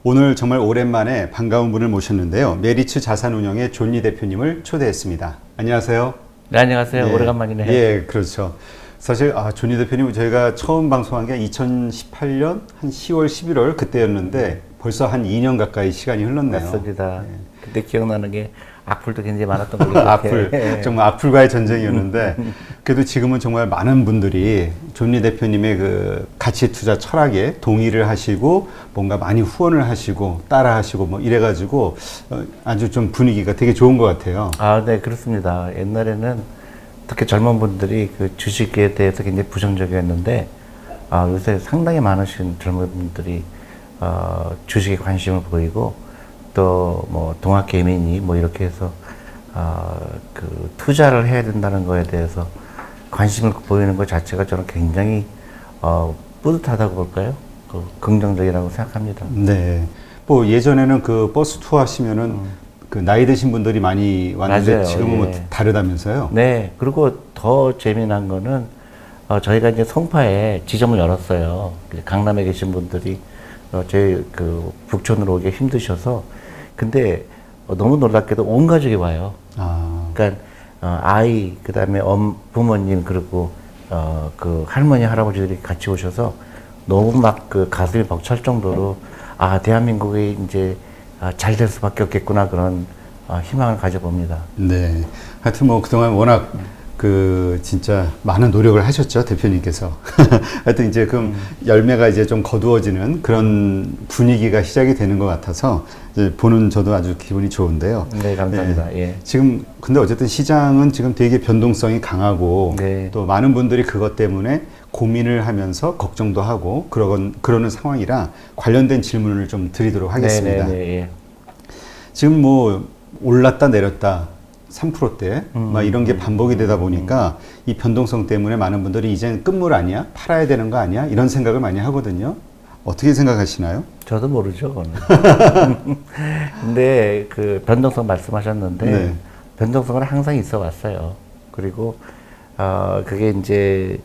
오늘 정말 오랜만에 반가운 분을 모셨는데요. 메리츠 자산운용의 존리 대표님을 초대했습니다. 안녕하세요. 네, 안녕하세요. 예, 오래간만이네요. 예, 그렇죠. 사실 존리 대표님 저희가 처음 방송한 게 2018년 한 10월, 11월 그때였는데 벌써 한 2년 가까이 시간이 흘렀네요. 맞습니다. 그때 기억나는 게 악플도 굉장히 많았던 걸로 기억해요. 악플, 정말 악플과의 전쟁이었는데 그래도 지금은 정말 많은 분들이 존리 대표님의 그 가치 투자 철학에 동의를 하시고 뭔가 많이 후원을 하시고 따라 하시고 뭐 이래가지고 아주 좀 분위기가 되게 좋은 것 같아요. 아, 네, 그렇습니다. 옛날에는 특히 젊은 분들이 그 주식에 대해서 굉장히 부정적이었는데, 요새 상당히 많으신 젊은 분들이 주식에 관심을 보이고, 또 뭐 동학개미니 뭐 이렇게 해서 그 투자를 해야 된다는 거에 대해서 관심을 보이는 것 자체가 저는 굉장히 뿌듯하다고 볼까요? 긍정적이라고 생각합니다. 네. 뭐 예전에는 그 버스 투어 하시면은 그 나이 드신 분들이 많이 왔는데 맞아요. 지금은 예. 뭐 다르다면서요? 네. 그리고 더 재미난 거는 저희가 이제 송파에 지점을 열었어요. 강남에 계신 분들이 저희 그 북촌으로 오기 힘드셔서 근데 너무 놀랍게도 온 가족이 와요. 그러니까 아이 그다음에 부모님 그리고 그 할머니 할아버지들이 같이 오셔서 너무 막 그 가슴이 벅찰 정도로 대한민국이 이제 잘 될 수밖에 없겠구나 그런 희망을 가져봅니다. 네. 하여튼 뭐 그동안 워낙 그 진짜 많은 노력을 하셨죠, 대표님께서. 하여튼 이제 그럼 열매가 이제 좀 거두어지는 그런 분위기가 시작이 되는 것 같아서 이제 보는 저도 아주 기분이 좋은데요. 네, 감사합니다. 네. 예. 지금 근데 어쨌든 시장은 지금 되게 변동성이 강하고 네. 또 많은 분들이 그것 때문에 고민을 하면서 걱정도 하고 그러는 상황이라 관련된 질문을 좀 드리도록 하겠습니다. 네, 예. 지금 뭐 올랐다 내렸다 3%대 막 이런 게 반복이 되다 보니까 이 변동성 때문에 많은 분들이 이젠 끝물 아니야? 팔아야 되는 거 아니야? 이런 생각을 많이 하거든요. 어떻게 생각하시나요? 저도 모르죠, 그거는. 근데 그 변동성 말씀하셨는데 네. 변동성은 항상 있어 왔어요. 그리고 그게 이제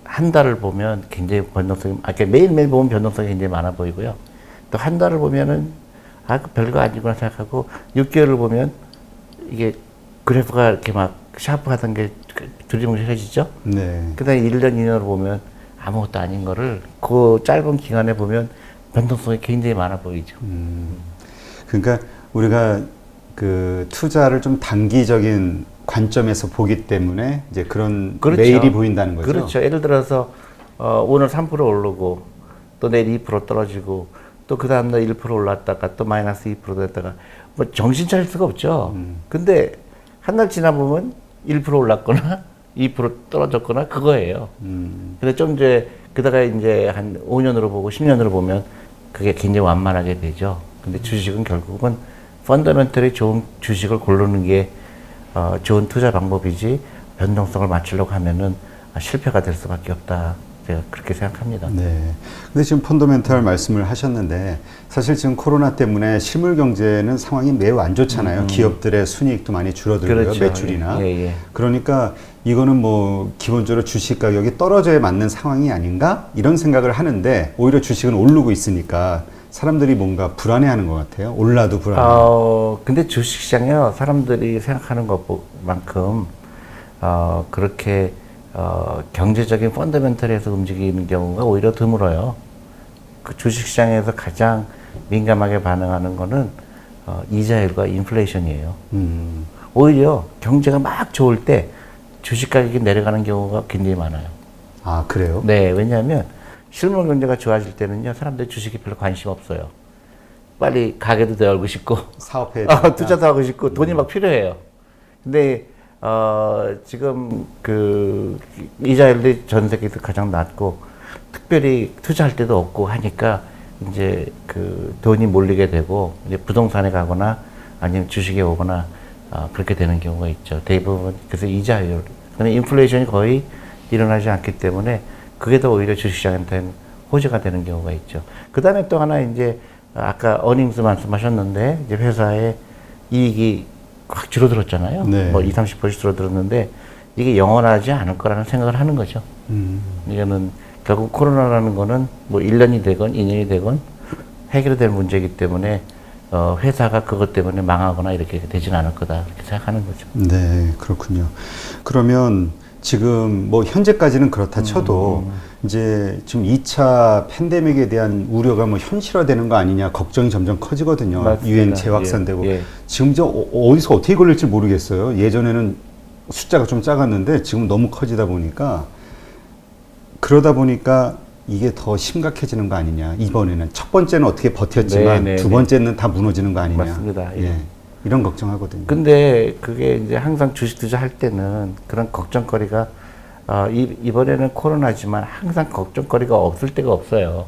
한 달을 보면 굉장히 변동성이 매일매일 보면 변동성이 굉장히 많아 보이고요. 또 한 달을 보면은 그 별거 아니구나 생각하고 6개월을 보면 이게 그래프가 이렇게 막 샤프하던 게 두리뭉실해지죠. 네. 그다음에 1년, 2년을 보면 아무것도 아닌 거를 그 짧은 기간에 보면 변동성이 굉장히 많아 보이죠. 그러니까 우리가 그 투자를 좀 단기적인 관점에서 보기 때문에 이제 그런 그렇죠. 매일이 보인다는 거죠. 그렇죠. 예를 들어서 오늘 3% 오르고 또 내일 2% 떨어지고 또 그 다음날 1% 올랐다가 또 마이너스 2% 됐다가 뭐 정신 차릴 수가 없죠. 근데 한 달 지나 보면 1% 올랐거나 2% 떨어졌거나 그거예요. 근데 좀 이제 그다가 이제 한 5년으로 보고 10년으로 보면 그게 굉장히 완만하게 되죠. 근데 주식은 결국은 펀더멘털이 좋은 주식을 고르는 게 좋은 투자 방법이지 변동성을 맞추려고 하면은 실패가 될 수밖에 없다. 제가 그렇게 생각합니다. 네. 근데 지금 펀더멘털 말씀을 하셨는데 사실 지금 코로나 때문에 실물 경제는 상황이 매우 안 좋잖아요. 기업들의 순이익도 많이 줄어들고요. 그렇죠. 매출이나. 예. 그러니까 이거는 뭐 기본적으로 주식 가격이 떨어져야 맞는 상황이 아닌가? 이런 생각을 하는데 오히려 주식은 오르고 있으니까 사람들이 뭔가 불안해하는 것 같아요. 올라도 불안해. 근데 주식시장이요. 사람들이 생각하는 것만큼 그렇게 경제적인 펀더멘털에서 움직이는 경우가 오히려 드물어요. 그 주식시장에서 가장 민감하게 반응하는 거는 이자율과 인플레이션이에요. 오히려 경제가 막 좋을 때 주식 가격이 내려가는 경우가 굉장히 많아요. 아, 그래요? 네, 왜냐하면 실물 경제가 좋아질 때는요, 사람들이 주식에 별로 관심 없어요. 빨리 가게도 더 열고 싶고, 사업해야 되니까. 투자도 하고 싶고, 돈이 막 필요해요. 근데 지금 그 이자율이 전 세계에서 가장 낮고 특별히 투자할 데도 없고 하니까 이제 그 돈이 몰리게 되고 이제 부동산에 가거나 아니면 주식에 오거나 그렇게 되는 경우가 있죠. 대부분 그래서 이자율, 근데 인플레이션이 거의 일어나지 않기 때문에 그게 더 오히려 주식시장한테는 호재가 되는 경우가 있죠. 그 다음에 또 하나 이제 아까 어닝스 말씀하셨는데 이제 회사의 이익이 확 줄어들었잖아요. 네. 뭐 20, 30% 줄어들었는데 이게 영원하지 않을 거라는 생각을 하는 거죠. 이거는 결국 코로나라는 거는 뭐 1년이 되건 2년이 되건 해결될 문제이기 때문에 회사가 그것 때문에 망하거나 이렇게 되진 않을 거다 이렇게 생각하는 거죠. 네, 그렇군요. 그러면 지금 뭐 현재까지는 그렇다 쳐도 이제 지금 2차 팬데믹에 대한 우려가 뭐 현실화되는 거 아니냐 걱정이 점점 커지거든요. 맞습니다. 유행 재확산되고 예. 지금 저 어디서 어떻게 걸릴지 모르겠어요. 예전에는 숫자가 좀 작았는데 지금 너무 커지다 보니까 그러다 보니까 이게 더 심각해지는 거 아니냐. 이번에는 첫 번째는 어떻게 버텼지만 네, 네, 두 번째는 다 무너지는 거 아니냐. 맞습니다. 예. 예. 이런 걱정하거든요. 근데 그게 이제 항상 주식 투자할 때는 그런 걱정거리가 이번에는 코로나지만 항상 걱정거리가 없을 때가 없어요.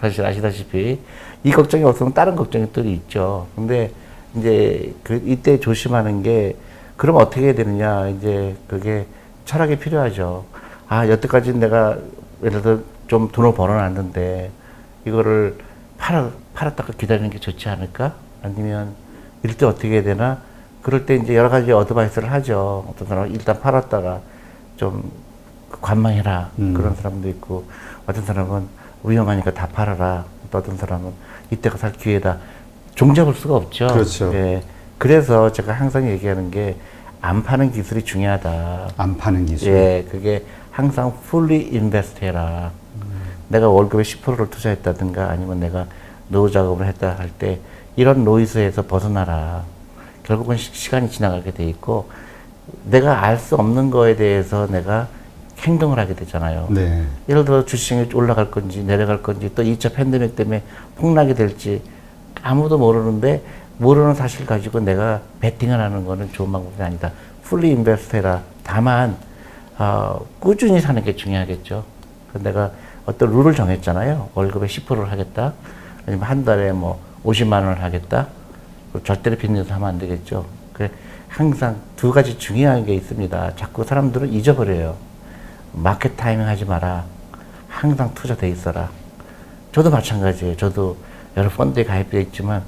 사실 아시다시피 이 걱정이 없으면 다른 걱정이 또 있죠. 근데 이제 이때 조심하는 게 그럼 어떻게 해야 되느냐 이제 그게 철학이 필요하죠. 아 여태까지 내가 예를 들어 좀 돈을 벌어놨는데 이거를 팔았다가 기다리는 게 좋지 않을까? 아니면 이럴 때 어떻게 해야 되나? 그럴 때 이제 여러 가지 어드바이스를 하죠. 어떤 사람은 일단 팔았다가 좀 관망해라. 그런 사람도 있고, 어떤 사람은 위험하니까 다 팔아라. 또 어떤 사람은 이때가 살 기회다. 종잡을 수가 없죠. 그렇죠. 예. 그래서 제가 항상 얘기하는 게 안 파는 기술이 중요하다. 안 파는 기술. 예, 그게 항상 fully invest 해라. 내가 월급의 10%를 투자했다든가 아니면 내가 노후 작업을 했다 할 때 이런 노이즈에서 벗어나라. 결국은 시간이 지나가게 돼 있고 내가 알 수 없는 거에 대해서 내가 행동을 하게 되잖아요. 네. 예를 들어 주식이 올라갈 건지 내려갈 건지 또 2차 팬데믹 때문에 폭락이 될지 아무도 모르는데 모르는 사실 가지고 내가 베팅을 하는 거는 좋은 방법이 아니다. 풀리 인베스트 해라. 다만 꾸준히 사는 게 중요하겠죠. 내가 어떤 룰을 정했잖아요. 월급의 10%를 하겠다. 아니면 한 달에 뭐 50만 원을 하겠다. 절대로 빚내서 하면 안 되겠죠. 그래 항상 두 가지 중요한 게 있습니다. 자꾸 사람들은 잊어버려요. 마켓 타이밍 하지 마라. 항상 투자돼 있어라. 저도 마찬가지예요. 저도 여러 펀드에 가입되어 있지만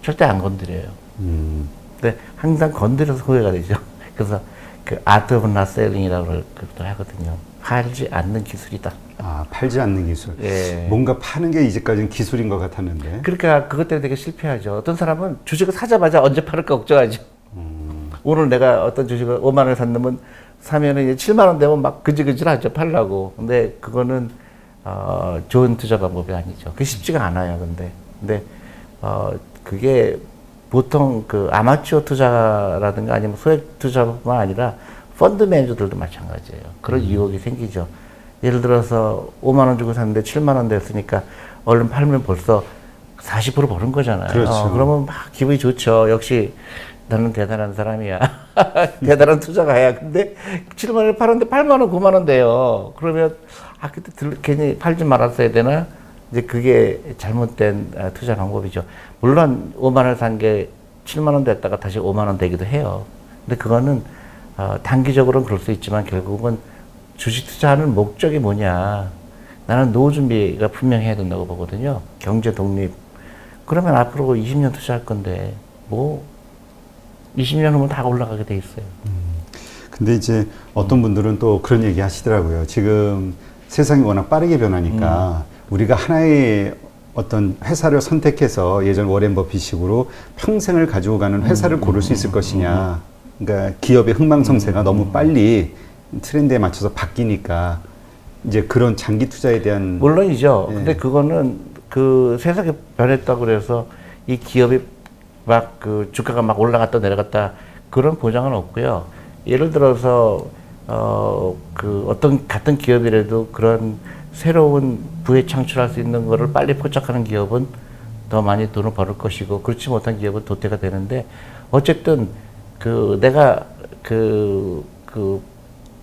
절대 안 건드려요. 근데 항상 건드려서 후회가 되죠. 그래서 그 아트 오브 낫 셀링이라고 그것도 하거든요. 팔지 않는 기술이다. 아, 팔지 않는 기술. 예. 뭔가 파는 게 이제까지는 기술인 것 같았는데. 그러니까 그것 때문에 되게 실패하죠. 어떤 사람은 주식을 사자마자 언제 팔을까 걱정하죠. 오늘 내가 어떤 주식을 5만 원에 샀는면 사면은 이제 7만 원 되면 막 그지그지하죠. 팔라고. 근데 그거는 좋은 투자 방법이 아니죠. 그게 쉽지가 않아요. 근데 그게 보통 그 아마추어 투자라든가 아니면 소액 투자뿐만 아니라 펀드 매니저들도 마찬가지예요. 그런 유혹이 생기죠. 예를 들어서 5만 원 주고 샀는데 7만 원 됐으니까 얼른 팔면 벌써 40% 버는 거잖아요. 그렇죠. 그러면 막 기분이 좋죠. 역시 나는 대단한 사람이야. 대단한 투자가야. 근데 7만 원에 팔았는데 8만 원, 9만 원 돼요. 그러면 그때 괜히 팔지 말았어야 되나? 이제 그게 잘못된 투자 방법이죠. 물론 5만 원 산 게 7만 원 됐다가 다시 5만 원 되기도 해요. 근데 그거는 단기적으로는 그럴 수 있지만 결국은 주식 투자하는 목적이 뭐냐. 나는 노후 준비가 분명히 해야 된다고 보거든요. 경제 독립. 그러면 앞으로 20년 투자할 건데 뭐 20년 후면 다 올라가게 돼 있어요. 근데 이제 어떤 분들은 또 그런 얘기 하시더라고요. 지금 세상이 워낙 빠르게 변하니까 우리가 하나의 어떤 회사를 선택해서 예전 워렌 버핏식으로 평생을 가지고 가는 회사를 고를 수 있을 것이냐. 그러니까 기업의 흥망성쇠가 너무 빨리 트렌드에 맞춰서 바뀌니까 이제 그런 장기 투자에 대한 물론이죠. 예. 근데 그거는 그 세상이 변했다고 그래서 이 기업이 막 그 주가가 막 올라갔다 내려갔다 그런 보장은 없고요. 예를 들어서 그 어떤 같은 기업이라도 그런 새로운 부에 창출할 수 있는 거를 빨리 포착하는 기업은 더 많이 돈을 벌을 것이고 그렇지 못한 기업은 도태가 되는데 어쨌든 그 내가 그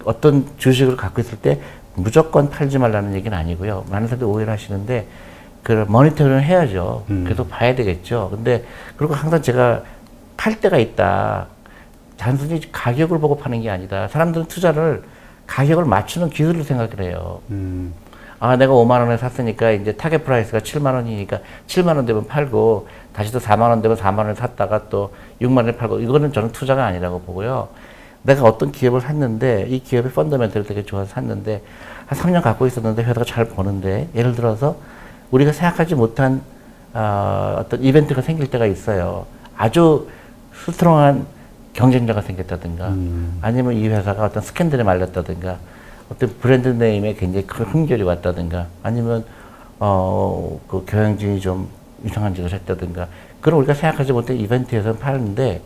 어떤 주식을 갖고 있을 때 무조건 팔지 말라는 얘기는 아니고요. 많은 사람들이 오해를 하시는데 그 모니터링을 해야죠. 계속 봐야 되겠죠. 근데 그리고 항상 제가 팔 때가 있다. 단순히 가격을 보고 파는 게 아니다. 사람들은 투자를 가격을 맞추는 기술로 생각을 해요. 내가 5만 원에 샀으니까 이제 타겟 프라이스가 7만 원이니까 7만 원 되면 팔고 다시 또 4만 원 되면 4만 원에 샀다가 또 6만 원에 팔고 이거는 저는 투자가 아니라고 보고요. 내가 어떤 기업을 샀는데 이 기업의 펀더멘털이 되게 좋아서 샀는데 한 3년 갖고 있었는데 회사가 잘 버는데 예를 들어서 우리가 생각하지 못한 어떤 이벤트가 생길 때가 있어요. 아주 스트롱한 경쟁자가 생겼다든가 아니면 이 회사가 어떤 스캔들에 말렸다든가 어떤 브랜드 네임에 굉장히 큰 흥결이 왔다든가 아니면 그 경영진이 좀 이상한 짓을 했다든가 그런 우리가 생각하지 못한 이벤트에서 파는데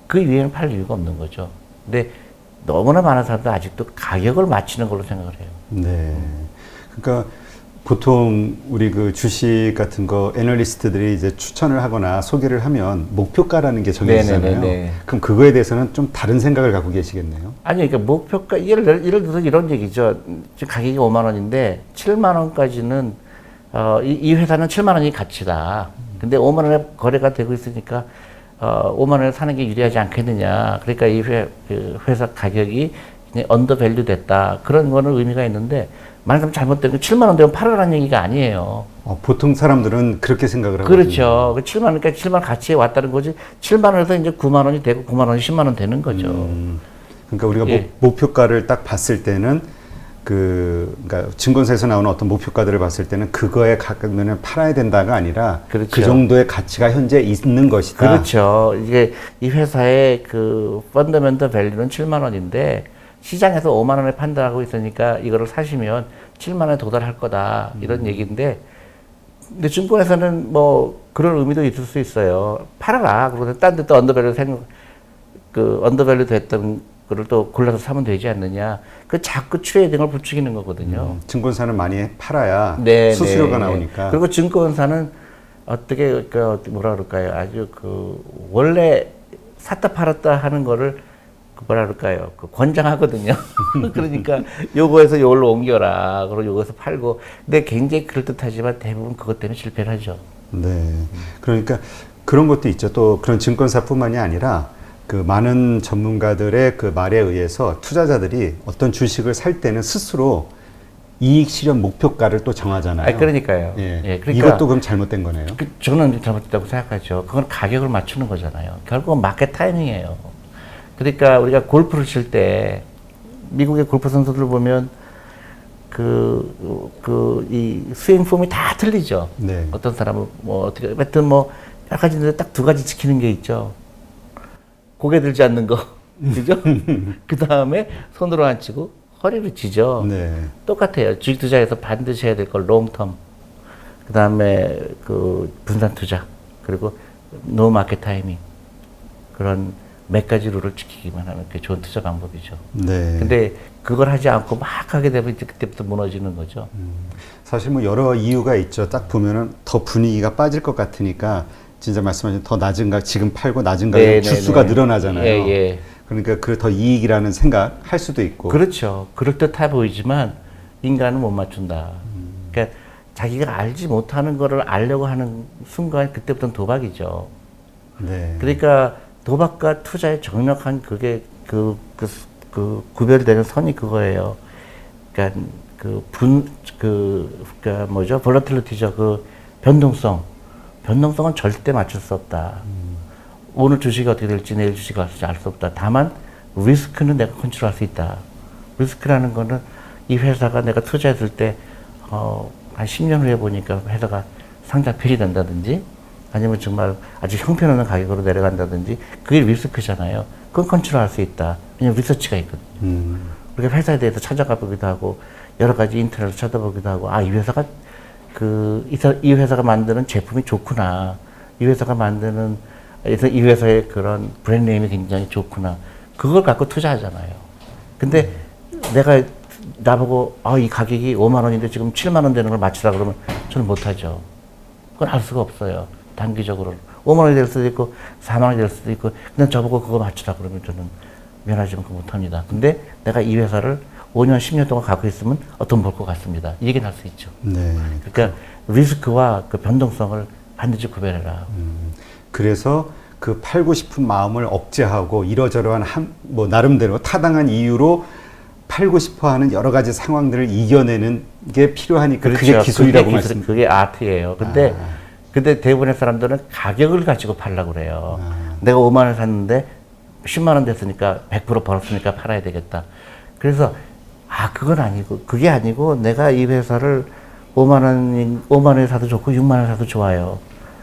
그 위에는 팔 이유가 없는 거죠. 근데 너무나 많은 사람들 아직도 가격을 맞추는 걸로 생각을 해요. 네. 그러니까 보통 우리 그 주식 같은 거 애널리스트들이 이제 추천을 하거나 소개를 하면 목표가라는 게 정해지잖아요. 네네네네. 그럼 그거에 대해서는 좀 다른 생각을 갖고 계시겠네요. 아니, 그러니까 목표가, 예를 들어서 이런 얘기죠. 지금 가격이 5만 원인데 7만 원까지는, 이 회사는 7만 원이 가치다. 근데 5만 원에 거래가 되고 있으니까, 5만 원에 사는 게 유리하지 않겠느냐. 그러니까 이 회사 가격이 언더밸류 됐다. 그런 거는 의미가 있는데, 만약에 잘못된 거 7만 원 되면 팔아라는 얘기가 아니에요. 보통 사람들은 그렇게 생각을 하거든요. 그렇죠. 그 7만 원, 그러니까 7만 원 가치에 왔다는 거지. 7만 원에서 이제 9만 원이 되고 9만 원이 10만 원 되는 거죠. 그러니까 우리가 예. 목표가를 딱 봤을 때는 그러니까 증권사에서 나오는 어떤 목표가들을 봤을 때는 그거에 가까우면 팔아야 된다가 아니라 그렇죠. 그 정도의 가치가 현재 있는 것이다. 그렇죠. 이게 이 회사의 그 펀더멘털 밸류는 7만 원인데 시장에서 5만 원에 판다고 있으니까 이거를 사시면 7만 원에 도달할 거다. 이런 얘기인데 근데 증권에서는 뭐 그런 의미도 있을 수 있어요. 팔아라. 그러고 딴 데 또 언더밸류 됐던 거를 또 골라서 사면 되지 않느냐. 그 자꾸 트레이딩을 부추기는 거거든요. 증권사는 많이 팔아야 네, 수수료가 네, 나오니까. 네. 그리고 증권사는 어떻게 뭐라 그럴까요? 아주 그 원래 샀다 팔았다 하는 거를 그 뭐라 그럴까요? 그 권장하거든요. 그러니까 요거에서 요걸로 옮겨라. 그리고 요거에서 팔고. 근데 굉장히 그럴듯하지만 대부분 그것 때문에 실패를 하죠. 네. 그러니까 그런 것도 있죠. 또 그런 증권사뿐만이 아니라 그 많은 전문가들의 그 말에 의해서 투자자들이 어떤 주식을 살 때는 스스로 이익 실현 목표가를 또 정하잖아요. 그러니까요. 예. 예, 그러니까 이것도 그럼 잘못된 거네요. 저는 잘못됐다고 생각하죠. 그건 가격을 맞추는 거잖아요. 결국은 마켓 타이밍이에요. 그러니까 우리가 골프를 칠 때 미국의 골프 선수들 보면 이 스윙 폼이 다 틀리죠. 네. 어떤 사람은 뭐 어떻게 하여튼 뭐 여러 가지인데 딱 두 가지 지키는 게 있죠. 고개 들지 않는 거, 그죠? 그 다음에 손으로 안 치고 허리를 쥐죠. 네. 똑같아요. 주식 투자에서 반드시 해야 될 걸 롱텀. 그 다음에 그 분산 투자. 그리고 노 마켓 타이밍. 그런 몇 가지 룰을 지키기만 하면 그게 좋은 투자 방법이죠. 네. 근데 그걸 하지 않고 막 하게 되면 이제 그때부터 무너지는 거죠. 사실 뭐 여러 이유가 있죠. 딱 보면은 더 분위기가 빠질 것 같으니까 진짜 말씀하신 더 낮은 가 지금 팔고 낮은 가격 네, 주수가 네. 늘어나잖아요. 예, 예. 그러니까 그 더 이익이라는 생각 할 수도 있고. 그렇죠. 그럴듯해 보이지만 인간은 못 맞춘다. 그러니까 자기가 알지 못하는 거를 알려고 하는 순간 그때부터는 도박이죠. 네. 그러니까 도박과 투자의 정확한 그게 그 구별되는 선이 그거예요. 그러니까 그러니까 뭐죠? 볼러틸리티죠. 그 변동성은 절대 맞출 수 없다. 오늘 주식이 어떻게 될지 내일 주식이 어떻게 될지 알 수 없다. 다만 리스크는 내가 컨트롤할 수 있다. 리스크라는 거는 이 회사가 내가 투자했을 때 한 10년 후에 보니까 회사가 상장 폐지된다든지 아니면 정말 아주 형편없는 가격으로 내려간다든지 그게 리스크잖아요. 그건 컨트롤할 수 있다. 왜냐면 리서치가 있거든요. 우리가 회사에 대해서 찾아가 보기도 하고 여러 가지 인터넷을 찾아보기도 하고 이 회사가 이 회사가 만드는 제품이 좋구나. 이 회사가 만드는 이 회사의 그런 브랜드 네임이 굉장히 좋구나. 그걸 갖고 투자하잖아요. 근데 내가 나보고 이 가격이 5만 원인데 지금 7만 원 되는 걸 맞추라 그러면 저는 못하죠. 그건 알 수가 없어요. 단기적으로 5만 원이 될 수도 있고 4만 원이 될 수도 있고 그냥 저보고 그거 맞추라 그러면 저는 미안하지만 그거 못합니다. 근데 내가 이 회사를 5년, 10년 동안 갖고 있으면 돈 벌 것 같습니다. 이 얘기는 할 수 있죠. 네. 그러니까 리스크와 그 변동성을 반드시 구별해라. 그래서 그 팔고 싶은 마음을 억제하고 이러저러한 뭐 나름대로 타당한 이유로 팔고 싶어하는 여러 가지 상황들을 이겨내는 게 필요하니까 그게 기술이라고 말씀. 그게 아트예요. 근데 대부분의 사람들은 가격을 가지고 팔려고 그래요. 내가 5만 원 샀는데 10만 원 됐으니까 100% 벌었으니까 팔아야 되겠다. 그래서 그건 아니고 그게 아니고 내가 이 회사를 5만 원에 사도 좋고 6만 원에 사도 좋아요.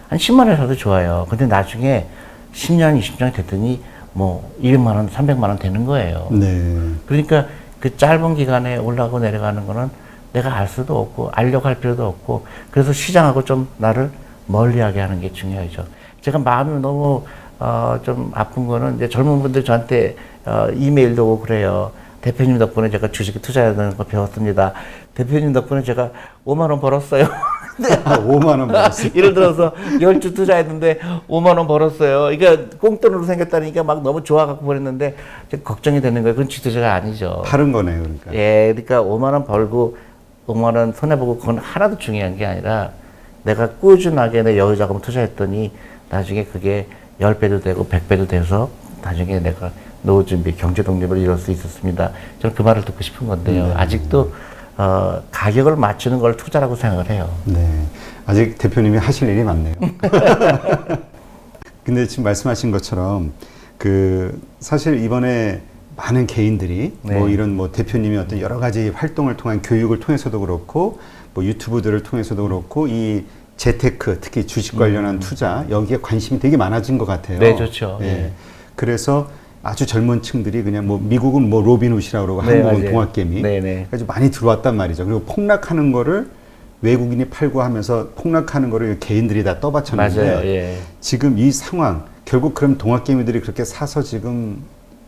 한 10만 원에 사도 좋아요. 근데 나중에 10년, 20년이 됐더니 뭐 200만 원, 300만 원 되는 거예요. 네. 그러니까 그 짧은 기간에 올라가고 내려가는 거는 내가 알 수도 없고 알려고 할 필요도 없고 그래서 시장하고 좀 나를 멀리하게 하는 게 중요하죠. 제가 마음이 너무 좀 아픈 거는 이제 젊은 분들 저한테 이메일도 오고 그래요. 대표님 덕분에 제가 주식에 투자하는 거 배웠습니다. 대표님 덕분에 제가 5만 원 벌었어요. 5만 원 벌었어요. 예를 들어서 10주 투자했는데 5만 원 벌었어요. 이게 꽁돈으로 생겼다니까 막 너무 좋아갖고 보냈는데 걱정이 되는 거예요. 그건 주투자가 아니죠. 파는 거네요, 그러니까. 예, 그러니까 5만 원 벌고 5만 원 손해보고 그건 하나도 중요한 게 아니라 내가 꾸준하게 내 여유자금 투자했더니 나중에 그게 10배도 되고 100배도 돼서 나중에 내가 노후 준비, 경제 독립을 이룰 수 있었습니다. 저는 그 말을 듣고 싶은 건데요. 아직도 가격을 맞추는 걸 투자라고 생각을 해요. 네. 아직 대표님이 하실 일이 많네요. 근데 지금 말씀하신 것처럼 사실 이번에 많은 개인들이 네. 뭐 이런 뭐 대표님이 어떤 여러 가지 활동을 통한 교육을 통해서도 그렇고 뭐 유튜브들을 통해서도 그렇고 이 재테크 특히 주식 관련한 투자 여기에 관심이 되게 많아진 것 같아요. 네, 좋죠. 예. 예. 그래서 아주 젊은 층들이 그냥 뭐 미국은 뭐 로빈훗이라고 그러고 네, 한국은 맞아요. 동학개미 네, 네. 아주 많이 들어왔단 말이죠. 그리고 폭락하는 거를 외국인이 팔고 하면서 폭락하는 거를 개인들이 다 떠받쳤는데 맞아요. 예. 지금 이 상황 결국 그럼 동학개미들이 그렇게 사서 지금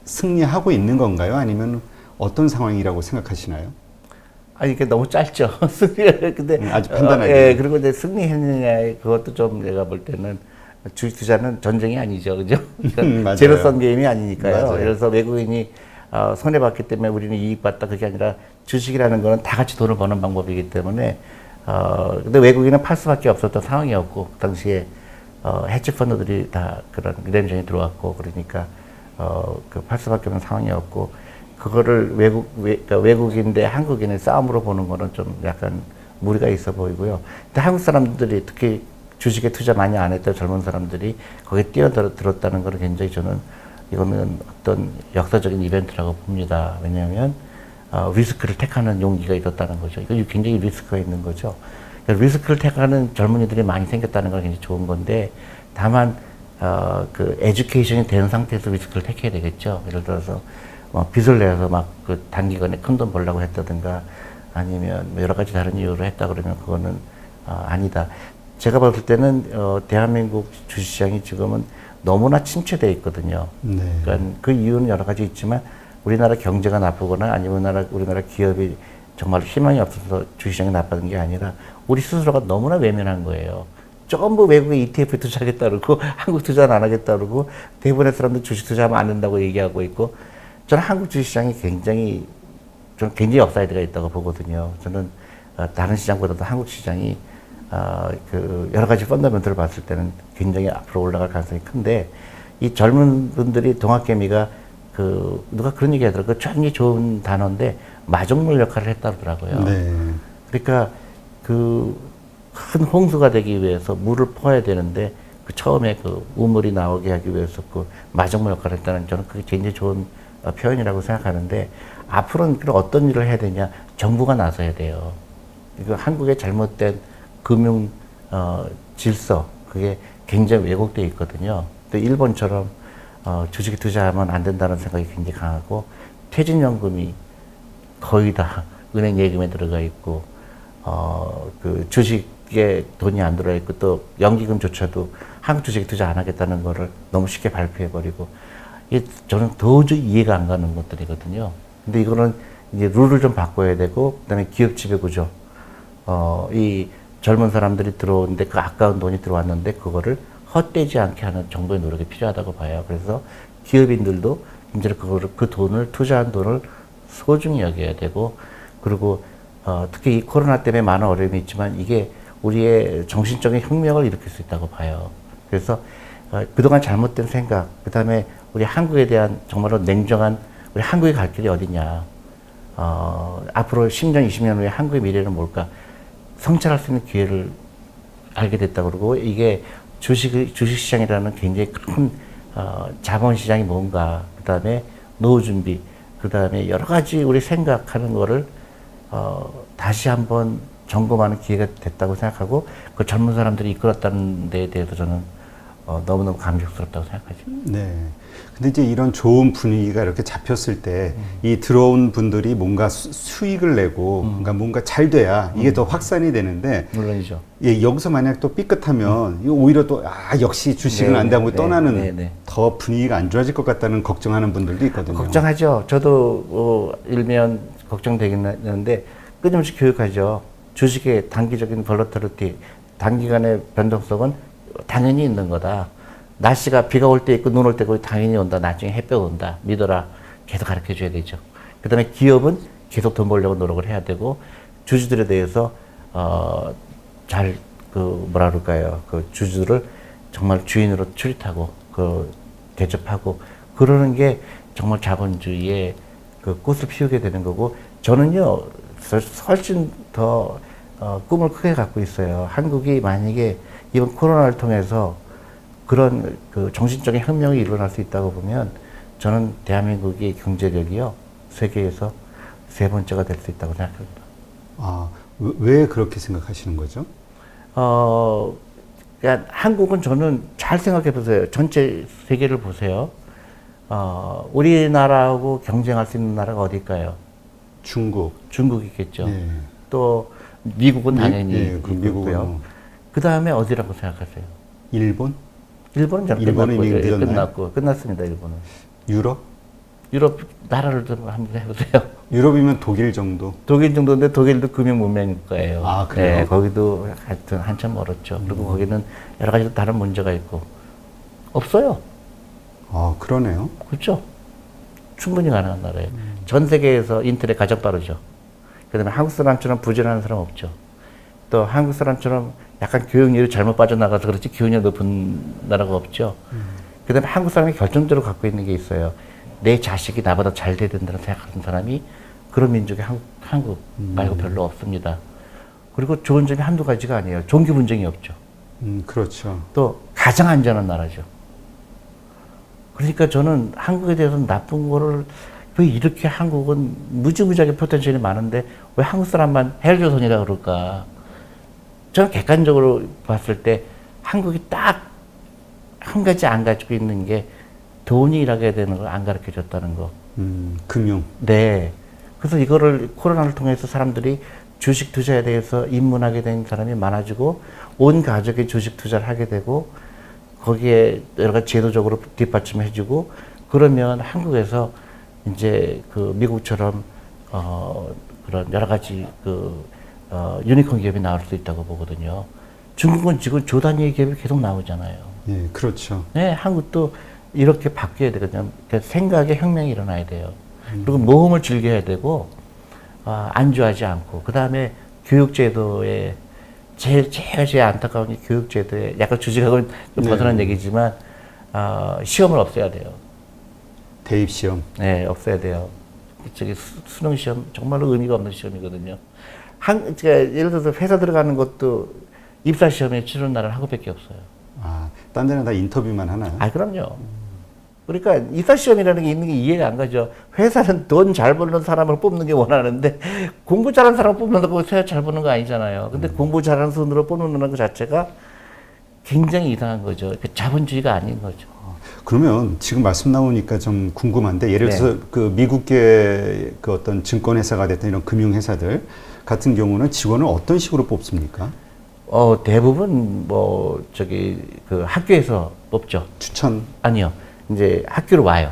승리하고 있는 건가요? 아니면 어떤 상황이라고 생각하시나요? 아니, 이게 너무 짧죠. 승리를. 근데. 아주 판단하기. 예, 그리고 이제 승리했느냐, 그것도 좀 내가 볼 때는 주식 투자는 전쟁이 아니죠. 그죠? 그러니까 맞아요. 제로섬 게임이 아니니까요. 맞아요. 예를 들어서 외국인이 손해봤기 때문에 우리는 이익봤다. 그게 아니라 주식이라는 거는 다 같이 돈을 버는 방법이기 때문에, 근데 외국인은 팔 수밖에 없었던 상황이었고, 그 당시에, 해치 펀드들이 다 그런 리뎀션이 들어왔고, 그러니까, 팔 수밖에 없는 상황이었고, 그거를 그러니까 외국인 대 한국인의 싸움으로 보는 거는 좀 약간 무리가 있어 보이고요. 근데 한국 사람들이 특히 주식에 투자 많이 안 했던 젊은 사람들이 거기에 뛰어들었다는 거는 굉장히 저는 이거는 어떤 역사적인 이벤트라고 봅니다. 왜냐하면 리스크를 택하는 용기가 있었다는 거죠. 이거 굉장히 리스크가 있는 거죠. 그러니까 리스크를 택하는 젊은이들이 많이 생겼다는 건 굉장히 좋은 건데 다만 그 에듀케이션이 된 상태에서 리스크를 택해야 되겠죠. 예를 들어서 빚을 내서 막 그 단기간에 큰 돈 벌려고 했다든가 아니면 뭐 여러 가지 다른 이유로 했다 그러면 그거는 아니다. 제가 봤을 때는 대한민국 주식시장이 지금은 너무나 침체되어 있거든요. 네. 그러니까 그 이유는 여러 가지 있지만 우리나라 경제가 나쁘거나 아니면 우리나라 기업이 정말 희망이 없어서 주식시장이 나빠진 게 아니라 우리 스스로가 너무나 외면한 거예요. 전부 외국의 ETF에 투자하겠다 그러고 한국 투자는 안 하겠다 그러고 대부분의 사람들 주식 투자하면 안 된다고 얘기하고 있고 저는 한국 주식시장이 굉장히 업사이드가 있다고 보거든요. 저는 다른 시장보다도 한국 시장이 그 여러 가지 펀더멘트를 봤을 때는 굉장히 앞으로 올라갈 가능성이 큰데 이 젊은 분들이 동학개미가 누가 그런 얘기 하더라고요. 그 굉장히 좋은 단어인데 마중물 역할을 했다고 하더라고요. 네. 그러니까 큰 홍수가 되기 위해서 물을 퍼야 되는데 처음에 우물이 나오게 하기 위해서 마중물 역할을 했다는 저는 그게 굉장히 좋은 표현이라고 생각하는데 앞으로는 어떤 일을 해야 되냐 정부가 나서야 돼요. 이거 한국의 잘못된 금융 질서 그게 굉장히 왜곡되어 있거든요. 근데 일본처럼 주식에 투자하면 안 된다는 생각이 굉장히 강하고 퇴직연금이 거의 다 은행 예금에 들어가 있고 그 주식에 돈이 안 들어가 있고 또 연기금조차도 한국 주식에 투자 안 하겠다는 거를 너무 쉽게 발표해 버리고 이게 저는 도저히 이해가 안 가는 것들이거든요. 근데 이거는 이제 룰을 좀 바꿔야 되고 그다음에 기업 지배 구조 이 젊은 사람들이 들어오는데 그 아까운 돈이 들어왔는데 그거를 헛되지 않게 하는 정부의 노력이 필요하다고 봐요. 그래서 기업인들도 이제 그 돈을 투자한 돈을 소중히 여겨야 되고 그리고 특히 이 코로나 때문에 많은 어려움이 있지만 이게 우리의 정신적인 혁명을 일으킬 수 있다고 봐요. 그래서 그동안 잘못된 생각, 그 다음에 우리 한국에 대한 정말로 냉정한 우리 한국이 갈 길이 어디냐. 앞으로 10년, 20년 후에 한국의 미래는 뭘까. 성찰할 수 있는 기회를 알게 됐다 그러고 이게 주식시장이라는 굉장히 큰 자본시장이 뭔가, 그 다음에 노후 준비, 그 다음에 여러 가지 우리 생각하는 거를 다시 한번 점검하는 기회가 됐다고 생각하고 그 젊은 사람들이 이끌었다는 데에 대해서 저는 너무너무 감격스럽다고 생각하죠. 네. 근데 이제 이런 좋은 분위기가 이렇게 잡혔을 때 이 들어온 분들이 뭔가 수익을 내고 뭔가 잘 돼야 이게 더 확산이 되는데 물론이죠. 예, 여기서 만약 또 삐끗하면 이거 오히려 또 역시 주식은 네, 안 되고 네, 떠나는 네, 네. 더 분위기가 안 좋아질 것 같다는 걱정하는 분들도 있거든요. 걱정하죠. 저도 일면 걱정되긴 하는데 끊임없이 교육하죠. 주식의 단기적인 볼러터리티, 단기간의 변동성은 당연히 있는 거다. 날씨가 비가 올 때 있고 눈 올 때 있고 당연히 온다. 나중에 햇볕 온다. 믿어라. 계속 가르쳐 줘야 되죠. 그 다음에 기업은 계속 돈 벌려고 노력을 해야 되고 주주들에 대해서 잘 뭐라 그럴까요? 그 주주를 정말 주인으로 출입하고 대접하고 그러는 게 정말 자본주의의 그 꽃을 피우게 되는 거고 저는요 훨씬 더 꿈을 크게 갖고 있어요. 한국이 만약에 이번 코로나를 통해서 그런 그 정신적인 혁명이 일어날 수 있다고 보면 저는 대한민국의 경제력이요 세계에서 3번째가 될 수 있다고 생각합니다. 아, 왜 그렇게 생각하시는 거죠? 그러니까 한국은 저는 잘 생각해 보세요. 전체 세계를 보세요. 우리나라하고 경쟁할 수 있는 나라가 어딜까요? 중국이겠죠. 네. 또 미국은 당연히 네, 있고요. 그 다음에 어디라고 생각하세요? 일본? 일본은 잘 일본은 이미 끝났습니다. 일본은. 유럽? 유럽 나라를 좀 한번 해보세요. 유럽이면 독일 정도. 독일 정도인데 독일도 금융 문명 국가예요. 아, 그래요? 네, 거기도 하여튼 한참 멀었죠. 그리고 거기는 여러 가지 다른 문제가 있고 없어요. 아, 그러네요. 그렇죠. 충분히 가능한 나라예요. 전 세계에서 인터넷 가장 빠르죠. 그다음에 한국 사람처럼 부지런한 사람 없죠. 또 한국 사람처럼 약간 교육열이 잘못 빠져나가서 그렇지 기운이 높은 나라가 없죠. 그다음에 한국 사람이 결정적으로 갖고 있는 게 있어요. 내 자식이 나보다 잘 돼야 된다는 생각하는 사람이 그런 민족이 한국 말고 별로 없습니다. 그리고 좋은 점이 한두 가지가 아니에요. 종교 분쟁이 없죠. 그렇죠. 또 가장 안전한 나라죠. 그러니까 저는 한국에 대해서는 나쁜 거를 왜 이렇게 한국은 무지무지하게 포텐셜이 많은데 왜 한국 사람만 헬조선이라 그럴까? 저는 객관적으로 봤을 때 한국이 딱 한 가지 안 가지고 있는 게 돈이 일하게 되는 걸 안 가르쳐 줬다는 거. 금융. 네. 그래서 이거를 코로나를 통해서 사람들이 주식 투자에 대해서 입문하게 된 사람이 많아지고 온 가족이 주식 투자를 하게 되고 거기에 여러 가지 제도적으로 뒷받침해주고 그러면 한국에서 이제 그 미국처럼 그런 여러 가지 유니콘 기업이 나올 수 있다고 보거든요. 중국은 지금 조단위의 기업이 계속 나오잖아요. 예, 그렇죠. 네, 한국도 이렇게 바뀌어야 되거든요. 그러니까 생각의 혁명이 일어나야 돼요. 그리고 모험을 즐겨야 되고 안주하지 않고 그 다음에 교육제도에 제일 안타까운 게 교육제도에 약간 주식하고는 좀 벗어난 얘기지만 시험을 없애야 돼요. 대입 시험. 네, 없애야 돼요. 저기 수능 시험 정말로 의미가 없는 시험이거든요. 그러니까 예를 들어서 회사 들어가는 것도 입사 시험에 치르는 나라는 한국밖에 없어요. 아, 딴 데는 다 인터뷰만 하나요? 아, 그럼요. 그러니까 입사 시험이라는 게 있는 게 이해가 안 가죠. 회사는 돈 잘 버는 사람을 뽑는 게 원하는데 공부 잘하는 사람을 뽑는다고 회사 잘 버는 거 아니잖아요. 근데 공부 잘하는 순으로 뽑는 것 자체가 굉장히 이상한 거죠. 자본주의가 아닌 거죠. 그러면 지금 말씀 나오니까 좀 궁금한데 예를 들어서 네. 그 미국계 그 어떤 증권회사가 됐든 이런 금융회사들 같은 경우는 직원을 어떤 식으로 뽑습니까? 대부분 그 학교에서 뽑죠. 추천? 아니요. 이제 학교로 와요.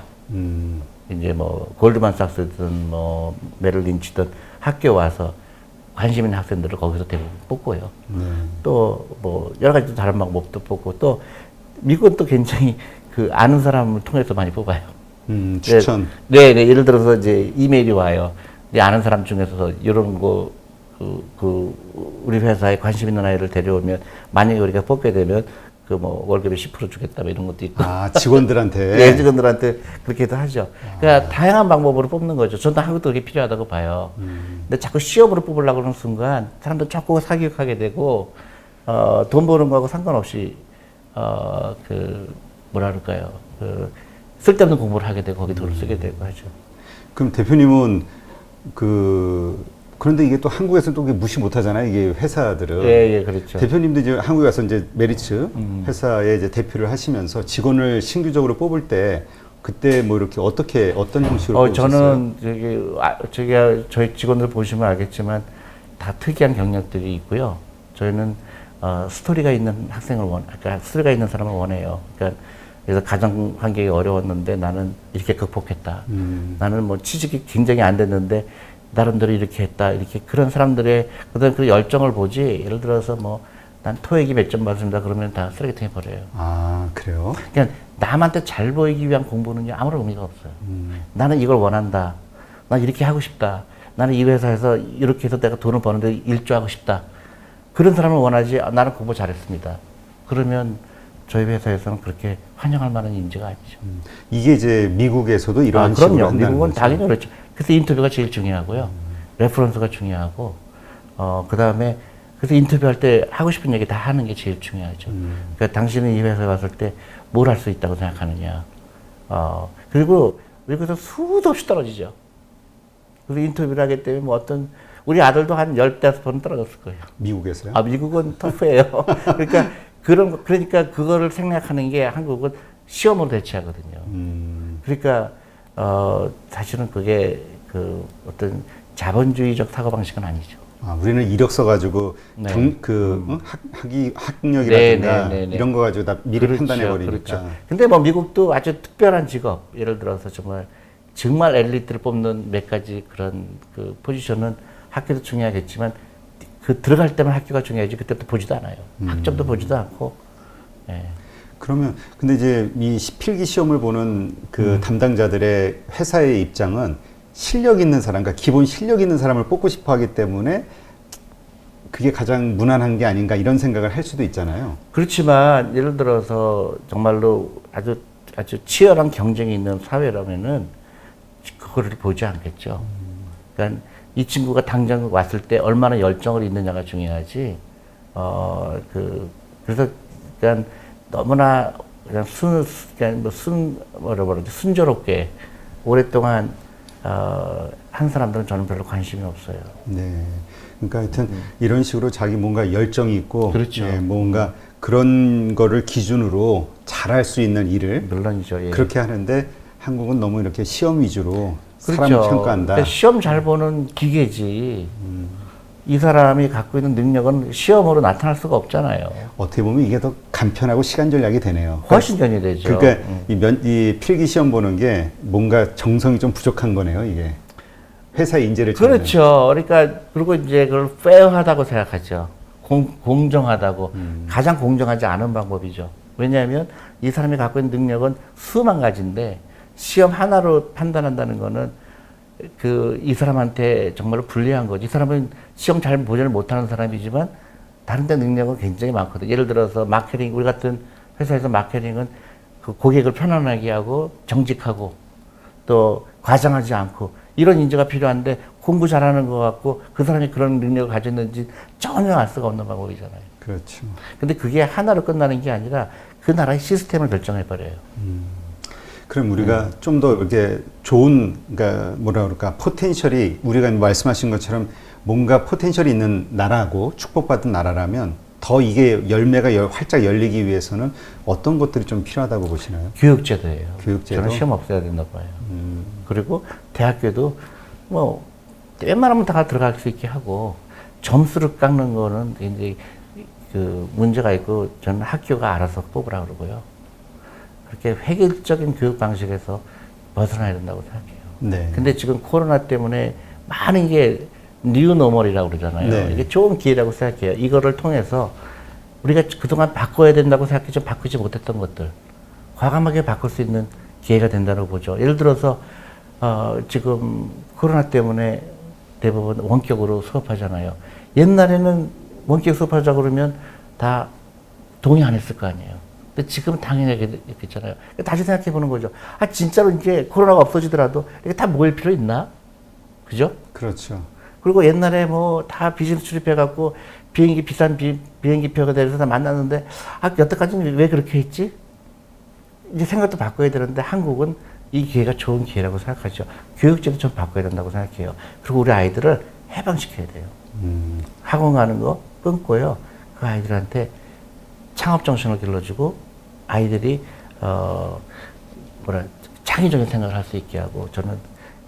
이제 골드만삭스든 메릴 린치든 학교 와서 관심 있는 학생들을 거기서 대부분 뽑고요. 또 여러 가지 다른 방법도 뽑고 또 미국은 또 굉장히 그 아는 사람을 통해서 많이 뽑아요. 추천. 네, 예를 들어서 이제 이메일이 와요. 이제 아는 사람 중에서 이런 거 우리 회사에 관심 있는 아이를 데려오면 만약에 우리가 뽑게 되면 월급에 10% 주겠다 이런 것도 있고. 아, 직원들한테. 네, 직원들한테 그렇게도 하죠. 그러니까 다양한 방법으로 뽑는 거죠. 저도 한국도 그게 필요하다고 봐요. 근데 자꾸 시험으로 뽑으려고 하는 순간 사람들 자꾸 사기욕하게 되고 돈 버는 거하고 상관없이 뭐라 그럴까요? 쓸데없는 공부를 하게 되고 거기 돈을 쓰게 되고 하죠. 그럼 대표님은 그런데 이게 또 한국에서는 또 그게 무시 못 하잖아요. 이게 회사들은. 예, 그렇죠. 대표님도 이제 한국에 와서 이제 메리츠 회사에 이제 대표를 하시면서 직원을 신규적으로 뽑을 때 그때 뭐 이렇게 어떤 형식으로 뽑으셨어요? 저는 저희 직원들 보시면 알겠지만 다 특이한 경력들이 있고요. 저희는 스토리가 있는 그러니까 스토리가 있는 사람을 원해요. 그러니까 그래서 가정 환경이 어려웠는데 나는 이렇게 극복했다. 나는 뭐 취직이 굉장히 안 됐는데 나름대로 이렇게 했다. 이렇게 그런 사람들의 그 열정을 보지. 예를 들어서 뭐 난 토익이 몇 점 받습니다. 그러면 다 쓰레기통에 버려요. 아, 그래요? 그냥 남한테 잘 보이기 위한 공부는요 아무런 의미가 없어요. 나는 이걸 원한다. 난 이렇게 하고 싶다. 나는 이 회사에서 이렇게 해서 내가 돈을 버는데 일조하고 싶다. 그런 사람을 원하지. 나는 공부 잘했습니다. 그러면 저희 회사에서는 그렇게 환영할 만한 인재가 아니죠. 이게 이제 미국에서도 이런 식으로 그럼요. 한다는 미국은 거죠? 당연히 그렇죠. 그래서 인터뷰가 제일 중요하고요. 레퍼런스가 중요하고, 그 다음에 그래서 인터뷰할 때 하고 싶은 얘기 다 하는 게 제일 중요하죠. 그러니까 당신은 이 회사에 왔을 때 뭘 할 수 있다고 생각하느냐. 그리고 미국에서 수도 없이 떨어지죠. 그래서 인터뷰를 하기 때문에 뭐 우리 아들도 한 15번 떨어졌을 거예요. 미국에서요? 미국은 터프해요. 그러니까 그거를 생략하는 게 한국은 시험으로 대체하거든요. 그러니까, 사실은 그게 어떤 자본주의적 사고방식은 아니죠. 우리는 이력서 가지고 네. 학력이라든가 네. 이런 거 가지고 다 미리 그렇죠, 판단해 버리니까. 그렇죠. 근데 뭐 미국도 아주 특별한 직업, 예를 들어서 정말 엘리트를 뽑는 몇 가지 그런 포지션은 학교도 중요하겠지만 들어갈 때만 학교가 중요하지 그때부터 보지도 않아요. 학점도 보지도 않고. 예. 그러면 근데 이제 이 필기 시험을 보는 담당자들의 회사의 입장은 실력 있는 사람, 그러니까 기본 실력 있는 사람을 뽑고 싶어 하기 때문에 그게 가장 무난한 게 아닌가 이런 생각을 할 수도 있잖아요. 그렇지만 예를 들어서 정말로 아주 치열한 경쟁이 있는 사회라면은 그거를 보지 않겠죠. 그러니까 이 친구가 당장 왔을 때 얼마나 열정을 있느냐가 중요하지. 그래서 그냥 너무나 그냥 순조롭게 오랫동안 한 사람들은 저는 별로 관심이 없어요. 네. 그러니까 하여튼 이런 식으로 자기 뭔가 열정이 있고, 그렇죠. 뭔가 그런 거를 기준으로 잘할 수 있는 일을 물론이죠. 예. 그렇게 하는데 한국은 너무 이렇게 시험 위주로 사람을 그렇죠. 평가한다. 그러니까 시험 잘 보는 기계지. 이 사람이 갖고 있는 능력은 시험으로 나타날 수가 없잖아요. 어떻게 보면 이게 더 간편하고 시간 절약이 되네요. 훨씬 전이 되죠. 그러니까 이 필기 시험 보는 게 뭔가 정성이 좀 부족한 거네요, 이게. 회사 인재를 찾는. 그렇죠. 그러니까 그리고 이제 그걸 페어하다고 생각하죠. 공정하다고. 가장 공정하지 않은 방법이죠. 왜냐하면 이 사람이 갖고 있는 능력은 수만 가지인데 시험 하나로 판단한다는 거는 이 사람한테 정말로 불리한 거지. 이 사람은 시험 잘 보지를 못하는 사람이지만 다른 데 능력은 굉장히 많거든. 예를 들어서 마케팅, 우리 같은 회사에서 마케팅은 고객을 편안하게 하고 정직하고 또 과장하지 않고 이런 인재가 필요한데 공부 잘하는 것 같고 그 사람이 그런 능력을 가졌는지 전혀 알 수가 없는 방법이잖아요. 그렇죠. 근데 그게 하나로 끝나는 게 아니라 그 나라의 시스템을 결정해버려요. 그럼 우리가 좀 더 이렇게 좋은, 그러니까 뭐라 그럴까, 포텐셜이 우리가 말씀하신 것처럼 뭔가 포텐셜이 있는 나라고 축복받은 나라라면 더 이게 열매가 활짝 열리기 위해서는 어떤 것들이 좀 필요하다고 보시나요? 교육제도예요. 교육제도? 저는 시험 없어야 된다고 봐요. 그리고 대학교도 뭐 웬만하면 다 들어갈 수 있게 하고 점수를 깎는 거는 굉장히 문제가 있고 저는 학교가 알아서 뽑으라 그러고요. 그렇게 획일적인 교육 방식에서 벗어나야 된다고 생각해요. 네. 근데 지금 코로나 때문에 많은 게 뉴노멀이라고 그러잖아요. 네. 이게 좋은 기회라고 생각해요. 이거를 통해서 우리가 그동안 바꿔야 된다고 생각했죠. 바꾸지 못했던 것들 과감하게 바꿀 수 있는 기회가 된다고 보죠. 예를 들어서 지금 코로나 때문에 대부분 원격으로 수업하잖아요. 옛날에는 원격 수업하자 그러면 다 동의 안 했을 거 아니에요. 근데 지금 당연하게 됐잖아요. 다시 생각해 보는 거죠. 진짜로 이제 코로나가 없어지더라도 이게 다 모일 필요 있나? 그죠? 그렇죠. 그리고 옛날에 뭐 다 비즈니스 출입해갖고 비싼 비행기 표가 돼서 다 만났는데 여태까지는 왜 그렇게 했지? 이제 생각도 바꿔야 되는데 한국은 이 기회가 좋은 기회라고 생각하죠. 교육제도 좀 바꿔야 된다고 생각해요. 그리고 우리 아이들을 해방시켜야 돼요. 학원 가는 거 끊고요. 그 아이들한테 창업 정신을 길러주고 아이들이 창의적인 생각을 할 수 있게 하고 저는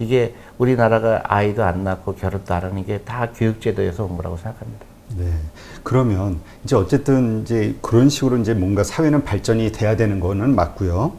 이게 우리나라가 아이도 안 낳고 결혼도 안 하는 게 다 교육제도에서 온 거라고 생각합니다. 네. 그러면 이제 어쨌든 이제 그런 식으로 이제 뭔가 사회는 발전이 돼야 되는 거는 맞고요.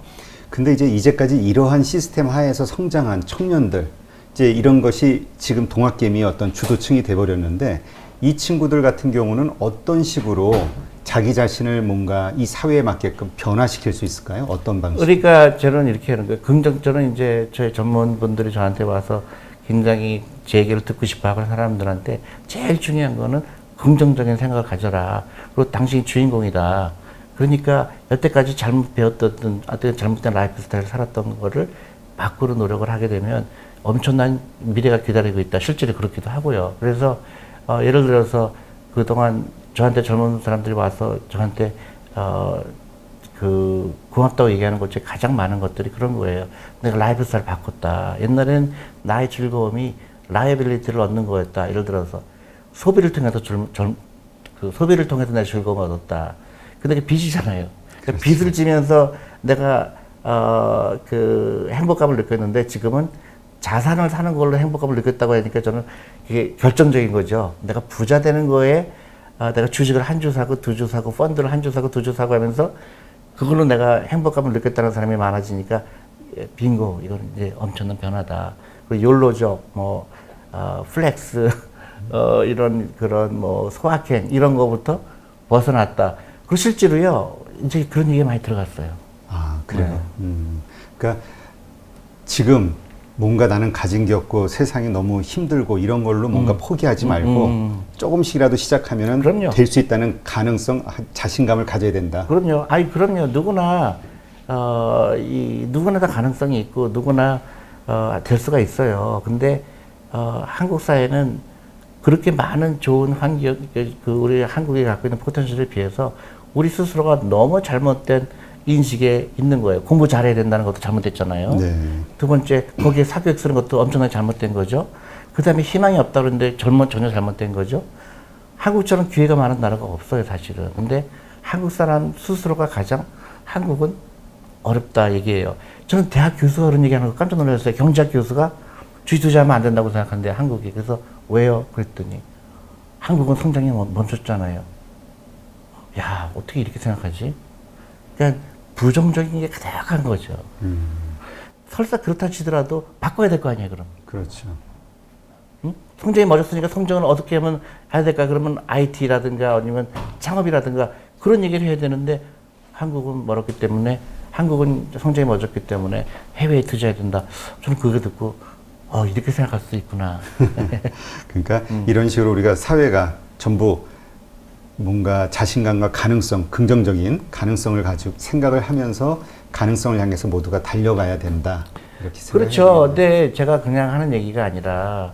근데 이제 이제까지 이러한 시스템 하에서 성장한 청년들, 이제 이런 것이 지금 동학개미의 어떤 주도층이 돼버렸는데 이 친구들 같은 경우는 어떤 식으로 자기 자신을 뭔가 이 사회에 맞게끔 변화시킬 수 있을까요? 어떤 방식? 그러니까 저는 이렇게 하는 거예요. 저는 이제 저희 전문분들이 저한테 와서 굉장히 제 얘기를 듣고 싶어 하는 사람들한테 제일 중요한 거는 긍정적인 생각을 가져라. 그리고 당신이 주인공이다. 그러니까 여태까지 잘못 배웠던 어떤 잘못된 라이프 스타일을 살았던 거를 바꾸려 노력을 하게 되면 엄청난 미래가 기다리고 있다. 실제로 그렇기도 하고요. 그래서 예를 들어서 그동안 저한테 젊은 사람들이 와서 저한테 고맙다고 얘기하는 것 중에 가장 많은 것들이 그런 거예요. 내가 라이프 스타일을 바꿨다. 옛날엔 나의 즐거움이 라이빌리티를 얻는 거였다. 예를 들어서 소비를 통해서 소비를 통해서 내 즐거움을 얻었다. 근데 그게 빚이잖아요. 그러니까 빚을 지면서 내가 행복감을 느꼈는데 지금은 자산을 사는 걸로 행복감을 느꼈다고 하니까 저는 이게 결정적인 거죠. 내가 부자 되는 거에 내가 주식을 한 주 사고 두 주 사고 펀드를 한 주 사고 두 주 사고 하면서 그걸로 내가 행복감을 느꼈다는 사람이 많아지니까 빙고 이건 이제 엄청난 변화다. 그리고 욜로족, 플렉스, 이런 그런 소확행 이런 거부터 벗어났다. 그리고 실제로요 이제 그런 얘기가 많이 들어갔어요. 아 그래요. 네. 그러니까 지금 뭔가 나는 가진 게 없고 세상이 너무 힘들고 이런 걸로 뭔가 포기하지 말고 조금씩이라도 시작하면은 될 수 있다는 가능성, 자신감을 가져야 된다. 그럼요. 그럼요. 누구나 누구나 다 가능성이 있고 누구나 될 수가 있어요. 근데 한국 사회는 그렇게 많은 좋은 환경, 우리 한국이 갖고 있는 포텐셜에 비해서 우리 스스로가 너무 잘못된 인식에 있는 거예요. 공부 잘해야 된다는 것도 잘못됐잖아요. 네. 두 번째, 거기에 사교육 쓰는 것도 엄청나게 잘못된 거죠. 그 다음에 희망이 없다 그러는데 전혀 잘못된 거죠. 한국처럼 기회가 많은 나라가 없어요, 사실은. 근데 한국 사람 스스로가 한국은 어렵다 얘기해요. 저는 대학 교수가 그런 얘기하는 거 깜짝 놀랐어요. 경제학 교수가 주식 투자하면 안 된다고 생각하는데 한국이. 그래서 왜요? 그랬더니 한국은 성장이 멈췄잖아요. 야, 어떻게 이렇게 생각하지? 그러니까 부정적인 게 가득한 거죠. 설사 그렇다 치더라도 바꿔야 될 거 아니에요, 그럼. 그렇죠. 응? 성적이 멈췄으니까 성적을 어떻게 하면 해야 될까? 그러면 IT라든가 아니면 창업이라든가 그런 얘기를 해야 되는데 한국은 멀었기 때문에 한국은 성적이 멈췄기 때문에 해외에 투자해야 된다. 저는 그거 듣고 이렇게 생각할 수 있구나. 그러니까 이런 식으로 우리가 사회가 전부 뭔가 자신감과 가능성, 긍정적인 가능성을 가지고 생각을 하면서 가능성을 향해서 모두가 달려가야 된다. 이렇게 그렇죠. 근데 제가 그냥 하는 얘기가 아니라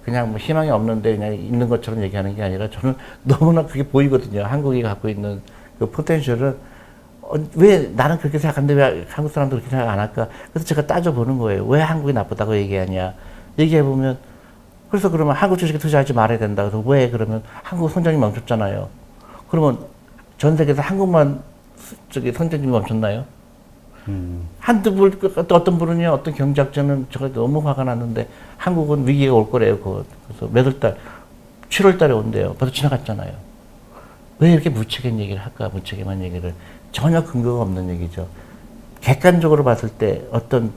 그냥 희망이 없는데 그냥 있는 것처럼 얘기하는 게 아니라 저는 너무나 그게 보이거든요. 한국이 갖고 있는 그 포텐셜은 왜 나는 그렇게 생각하는데 왜 한국 사람도 그렇게 생각 안 할까? 그래서 제가 따져보는 거예요. 왜 한국이 나쁘다고 얘기하냐? 얘기해보면 그래서 그러면 한국 주식에 투자하지 말아야 된다. 그래서 왜 그러면 한국 성장이 멈췄잖아요. 그러면 전 세계에서 한국만 성장이 멈췄나요? 한두 분, 어떤 분은요, 어떤 경제학자는 제가 너무 화가 났는데 한국은 위기가 올 거래요. 그래서 몇 월 달, 7월 달에 온대요. 벌써 지나갔잖아요. 왜 이렇게 무책임 얘기를 할까? 무책임한 얘기를. 전혀 근거가 없는 얘기죠. 객관적으로 봤을 때 어떤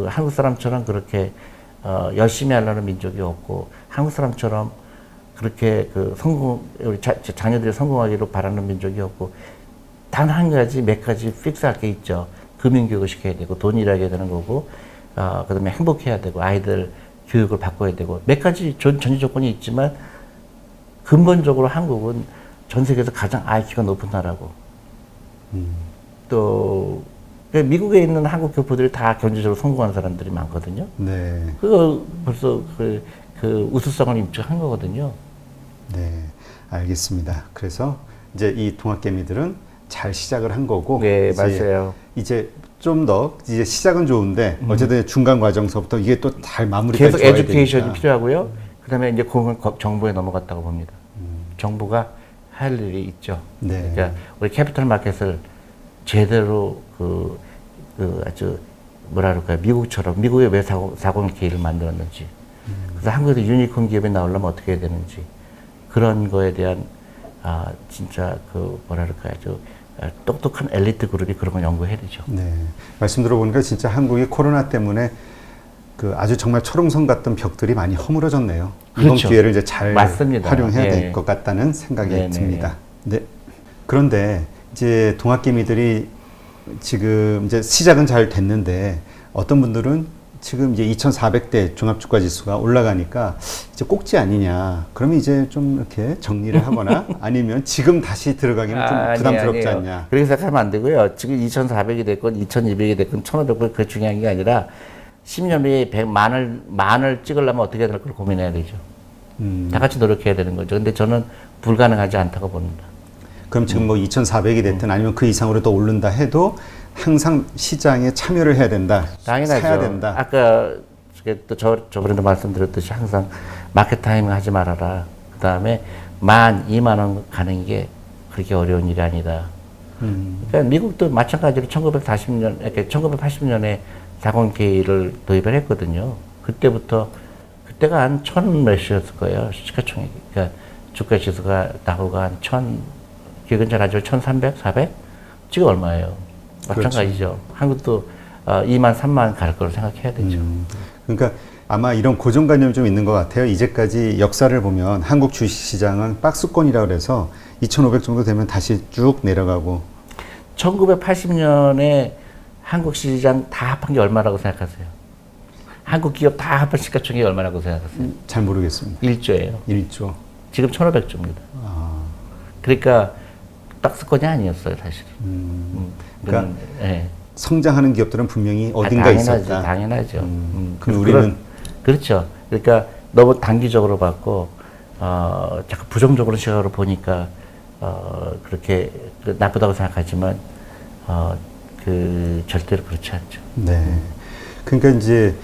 한국 사람처럼 그렇게 열심히 하려는 민족이 없고 한국 사람처럼 그렇게 우리 자녀들이 성공하기로 바라는 민족이 없고 단 한 가지, 몇 가지 픽스할 게 있죠. 금융교육을 시켜야 되고 돈 일하게 되는 거고 그 다음에 행복해야 되고 아이들 교육을 바꿔야 되고 몇 가지 전제 조건이 있지만 근본적으로 한국은 전 세계에서 가장 IQ가 높은 나라고 또 미국에 있는 한국 교포들이 다 경제적으로 성공한 사람들이 많거든요. 네. 그거 벌써 그 우수성을 입증한 거거든요. 네, 알겠습니다. 그래서 이제 이 동학개미들은 잘 시작을 한 거고, 네, 맞아요. 이제 좀 더 이제 시작은 좋은데 어쨌든 중간 과정서부터 이게 또 잘 마무리가 계속 좋아야 에듀케이션이 되니까. 필요하고요. 그다음에 이제 그건 정부에 넘어갔다고 봅니다. 정부가 할 일이 있죠. 네. 그러니까 우리 캐피털 마켓을 제대로 아주 뭐라 그럴까요? 미국처럼 미국에 왜 401k를 만들었는지, 그래서 한국에서 유니콘 기업이 나오려면 어떻게 해야 되는지, 그런 거에 대한 진짜 뭐라 그럴까요? 아주 똑똑한 엘리트 그룹이 그런 걸 연구해야 되죠. 네. 말씀 들어보니까 진짜 한국이 코로나 때문에 아주 정말 철옹성 같던 벽들이 많이 허물어졌네요. 이번 그렇죠. 기회를 이제 잘 맞습니다. 활용해야 예. 될 것 같다는 생각이 네, 네. 듭니다. 네. 그런데 이제 동학개미들이 지금 이제 시작은 잘 됐는데 어떤 분들은 지금 이제 2,400대 종합주가 지수가 올라가니까 이제 꼭지 아니냐. 그러면 이제 좀 이렇게 정리를 하거나 아니면 지금 다시 들어가기는 좀 부담스럽지 아니에요. 않냐. 그렇게 생각하면 안 되고요. 지금 2,400이 됐건 2,200이 됐건 1,500이 그게 중요한 게 아니라 10년 후에 100만을 찍으려면 어떻게 해야 될 걸 고민해야 되죠. 다 같이 노력해야 되는 거죠. 근데 저는 불가능하지 않다고 봅니다. 그럼 지금 뭐 2,400이 됐든 아니면 그 이상으로 더 오른다 해도 항상 시장에 참여를 해야 된다. 당연하죠. 사야 된다. 아까 또 저번에도 말씀드렸듯이 항상 마켓 타이밍 하지 말아라. 그 다음에 2만 원 가는 게 그렇게 어려운 일이 아니다. 그러니까 미국도 마찬가지로 1940년, 이렇게 1980년에 401k를 도입을 했거든요. 그때가 한 1000 몇이었을 거예요. 시가총액. 그러니까 주가 지수가 나고가 한 1000, 기억은 잘 안 나죠. 1300, 400? 지금 얼마예요? 마찬가지죠. 한국도 2만, 3만 갈 거로 생각해야 되죠. 그러니까 아마 이런 고정관념이 좀 있는 것 같아요. 이제까지 역사를 보면 한국 주식시장은 박스권이라고 그래서 2,500 정도 되면 다시 쭉 내려가고 1980년에 한국 시장 다 합한 게 얼마라고 생각하세요? 한국 기업 다 합한 시가총액이 얼마라고 생각하세요? 잘 모르겠습니다. 1조예요. 1조. 지금 1,500조입니다. 그러니까 박스권이 아니었어요, 사실. 그러니까 예. 성장하는 기업들은 분명히 어딘가 당연하죠, 있었다. 당연하죠. 그럼 우리는 그렇죠. 그러니까 너무 단기적으로 봤고 자꾸 부정적으로 시각으로 보니까 그렇게 나쁘다고 생각하지만 절대로 그렇지 않죠. 네. 그러니까 이제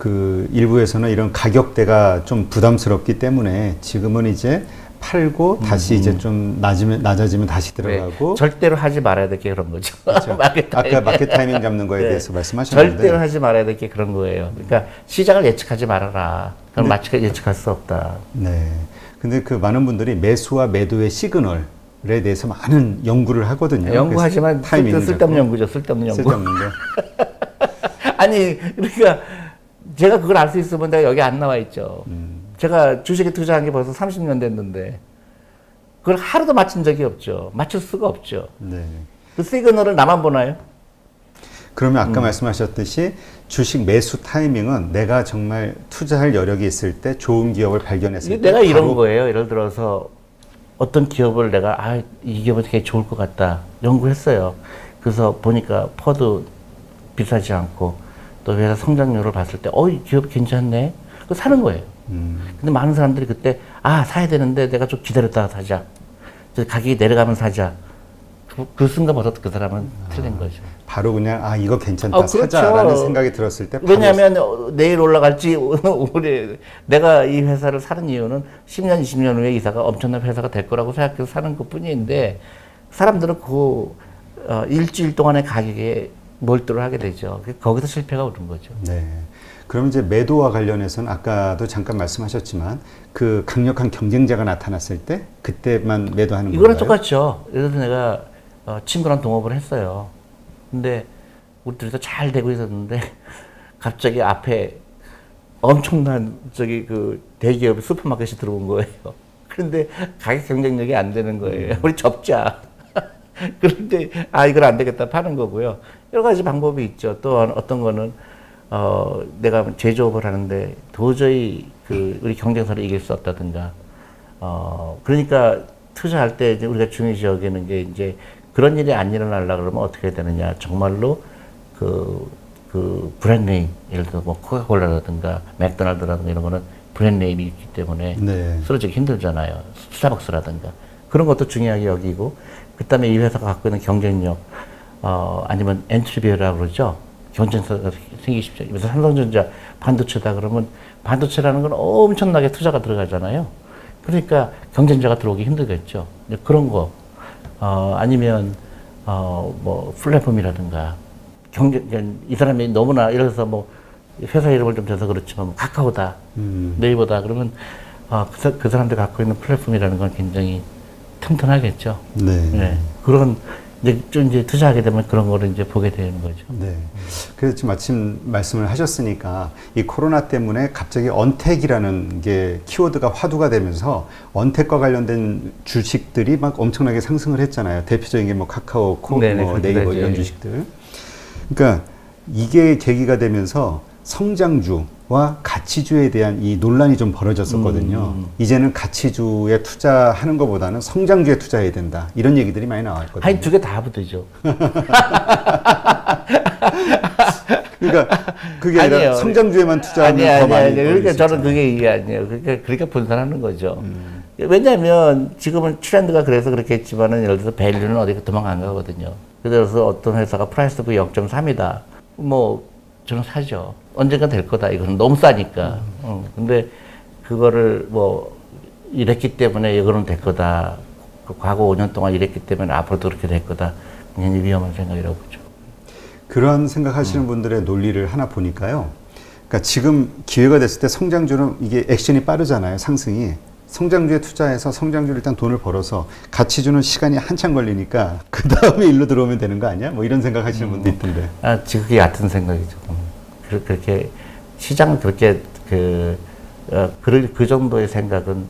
일부에서는 이런 가격대가 좀 부담스럽기 때문에 지금은 이제 팔고 다시 이제 좀 낮아지면 다시 들어가고 네. 절대로 하지 말아야 될 게 그런 거죠. 그렇죠. 아까 마켓 타이밍 잡는 거에 네. 대해서 말씀하셨는데 절대로 하지 말아야 될 게 그런 거예요. 그러니까 시장을 예측하지 말아라. 그럼 예측할 수 없다. 네. 근데 많은 분들이 매수와 매도의 시그널에 대해서 많은 연구를 하거든요. 연구하지만 쓸데없는 연구죠. 쓸데없는 연구. 쓸데없는데. 아니 그러니까 제가 그걸 알 수 있으면 내가 여기 안 나와 있죠. 제가 주식에 투자한 게 벌써 30년 됐는데 그걸 하루도 맞춘 적이 없죠. 맞출 수가 없죠. 네. 그 시그널을 나만 보나요? 그러면 아까 말씀하셨듯이 주식 매수 타이밍은 내가 정말 투자할 여력이 있을 때 좋은 기업을 발견했을 때 내가 이런 거예요. 예를 들어서 어떤 기업을 내가 이 기업은 되게 좋을 것 같다 연구했어요. 그래서 보니까 퍼도 비싸지 않고 또 회사 성장률을 봤을 때 이 기업 괜찮네. 그 사는 거예요. 근데 많은 사람들이 그때 사야 되는데 내가 좀 기다렸다가 사자. 가격이 내려가면 사자. 그 순간부터 그 사람은 틀린 거죠. 바로 그냥 이거 괜찮다 그렇죠. 사자라는 생각이 들었을 때 왜냐하면 내일 올라갈지 올해 내가 이 회사를 사는 이유는 10년, 20년 후에 이사가 엄청난 회사가 될 거라고 생각해서 사는 것뿐인데 사람들은 일주일 동안의 가격에 몰두를 하게 되죠. 거기서 실패가 오는 거죠. 네. 그럼 이제 매도와 관련해서는 아까도 잠깐 말씀하셨지만 강력한 경쟁자가 나타났을 때 그때만 매도하는 건가요? 이거랑 똑같죠. 예를 들어 내가 친구랑 동업을 했어요. 근데 우리 둘이서 잘 되고 있었는데 갑자기 앞에 엄청난 대기업 슈퍼마켓이 들어온 거예요. 그런데 가격 경쟁력이 안 되는 거예요. 우리 접자. 그런데 이걸 안 되겠다 파는 거고요. 여러 가지 방법이 있죠. 또 어떤 거는 내가 제조업을 하는데 도저히 우리 경쟁사를 이길 수 없다든가. 그러니까 투자할 때 이제 우리가 중요시 여기는 게 이제 그런 일이 안 일어나려고 그러면 어떻게 해야 되느냐. 정말로 브랜드 네임, 예를 들어 뭐 코카콜라라든가 맥도날드라든가 이런 거는 브랜드 네임이 있기 때문에 네. 쓰러지기 힘들잖아요. 스타벅스라든가. 그런 것도 중요하게 여기고, 그 다음에 이 회사가 갖고 있는 경쟁력, 아니면 엔트리비어라고 그러죠. 경쟁사가 생기기 쉽죠. 그래서 삼성전자 반도체다 그러면 반도체라는 건 엄청나게 투자가 들어가잖아요. 그러니까 경쟁자가 들어오기 힘들겠죠. 그런 거. 아니면, 뭐, 플랫폼이라든가. 이 사람이 너무나, 예를 들어서 뭐, 회사 이름을 좀 대서 그렇지만, 뭐 카카오다, 네이버다, 그러면, 그 사람들이 갖고 있는 플랫폼이라는 건 굉장히 튼튼하겠죠. 네. 네. 그런, 이제 좀 이제 투자하게 되면 그런 거를 이제 보게 되는 거죠. 네. 그래서 지금 마침 말씀을 하셨으니까 이 코로나 때문에 갑자기 언택이라는 게 키워드가 화두가 되면서 언택과 관련된 주식들이 막 엄청나게 상승을 했잖아요. 대표적인 게 뭐 카카오, 뭐 네이버 이런 주식들. 그러니까 이게 계기가 되면서 성장주와 가치주에 대한 이 논란이 좀 벌어졌었거든요. 이제는 가치주에 투자하는 것보다는 성장주에 투자해야 된다. 이런 얘기들이 많이 나왔거든요. 아니, 두 개 다 붙으죠. 그러니까 그게 아니라 아니에요. 성장주에만 투자하면 더 많이 그러니까 수 저는 있잖아요. 그게 이게 아니에요. 그러니까 분산하는 거죠. 왜냐하면 지금은 트렌드가 그래서 그렇겠지만은 예를 들어서 밸류는 어디 도망 안 가거든요. 그래서 어떤 회사가 프라이스 오브 0.3이다. 뭐 저는 사죠. 언젠가 될 거다. 이거는 너무 싸니까. 근데 그거를 뭐 이랬기 때문에 이거는 될 거다. 그 과거 5년 동안 이랬기 때문에 앞으로도 그렇게 될 거다. 굉장히 위험한 생각이라고 보죠. 그런 생각하시는 분들의 논리를 하나 보니까요. 그러니까 지금 기회가 됐을 때 성장주는 이게 액션이 빠르잖아요. 상승이. 성장주에 투자해서 성장주를 일단 돈을 벌어서 가치주는 시간이 한참 걸리니까 그 다음에 일로 들어오면 되는 거 아니야? 뭐 이런 생각하시는 분도 있던데. 지금 그게 얕은 생각이죠. 그렇게 시장은 그렇게 그 정도의 생각은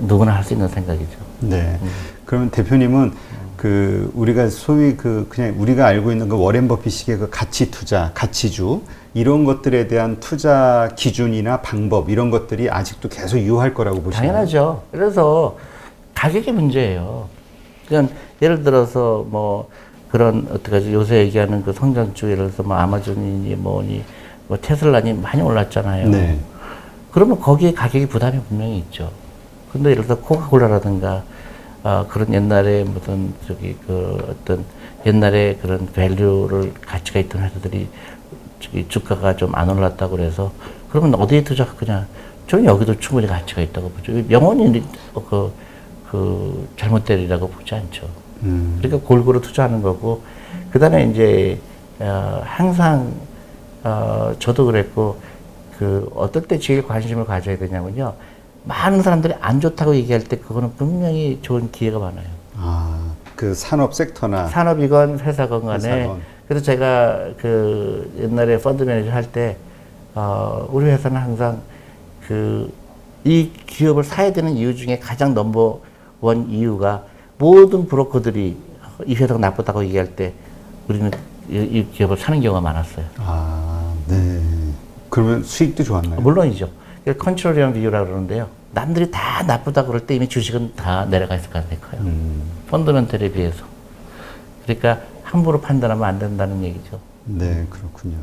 누구나 할 수 있는 생각이죠. 네. 그러면 대표님은 그 우리가 소위 그냥 우리가 알고 있는 그 워렌 버핏식의 그 가치 투자, 가치주 이런 것들에 대한 투자 기준이나 방법 이런 것들이 아직도 계속 유효할 거라고 보시나요? 당연하죠. 그래서 가격의 문제예요. 그러니까 예를 들어서 뭐 그런 어떡하지 요새 얘기하는 그 성장주 예를 들어서 뭐 아마존이니 뭐니 뭐 테슬라니 많이 올랐잖아요. 네. 그러면 거기에 가격이 부담이 분명히 있죠. 근데 예를 들어서 코카콜라라든가 그런 옛날에 무슨 어떤 옛날에 그런 밸류를 가치가 있던 회사들이 주가가 좀 안 올랐다고 그래서 그러면 어디에 투자하느냐? 저는 여기도 충분히 가치가 있다고 보죠. 영원히 잘못되리라고 보지 않죠. 그러니까 골고루 투자하는 거고 그다음에 이제 항상 저도 그랬고 어떨 때 제일 관심을 가져야 되냐면요. 많은 사람들이 안 좋다고 얘기할 때 그거는 분명히 좋은 기회가 많아요. 그 산업 섹터나 산업이건 회사건 간에. 회사건. 그래서 제가 옛날에 펀드 매니저 할 때 우리 회사는 항상 이 기업을 사야 되는 이유 중에 가장 넘버 원 이유가 모든 브로커들이 이 회사가 나쁘다고 얘기할 때 우리는 이 기업을 사는 경우가 많았어요. 네. 그러면 수익도 좋았나요? 물론이죠. 컨트롤리언 비유라고 그러는데요. 남들이 다 나쁘다고 그럴 때 이미 주식은 다 내려가 있을 가능성이 커요. 펀더멘털에 비해서. 그러니까 함부로 판단하면 안 된다는 얘기죠. 네, 그렇군요.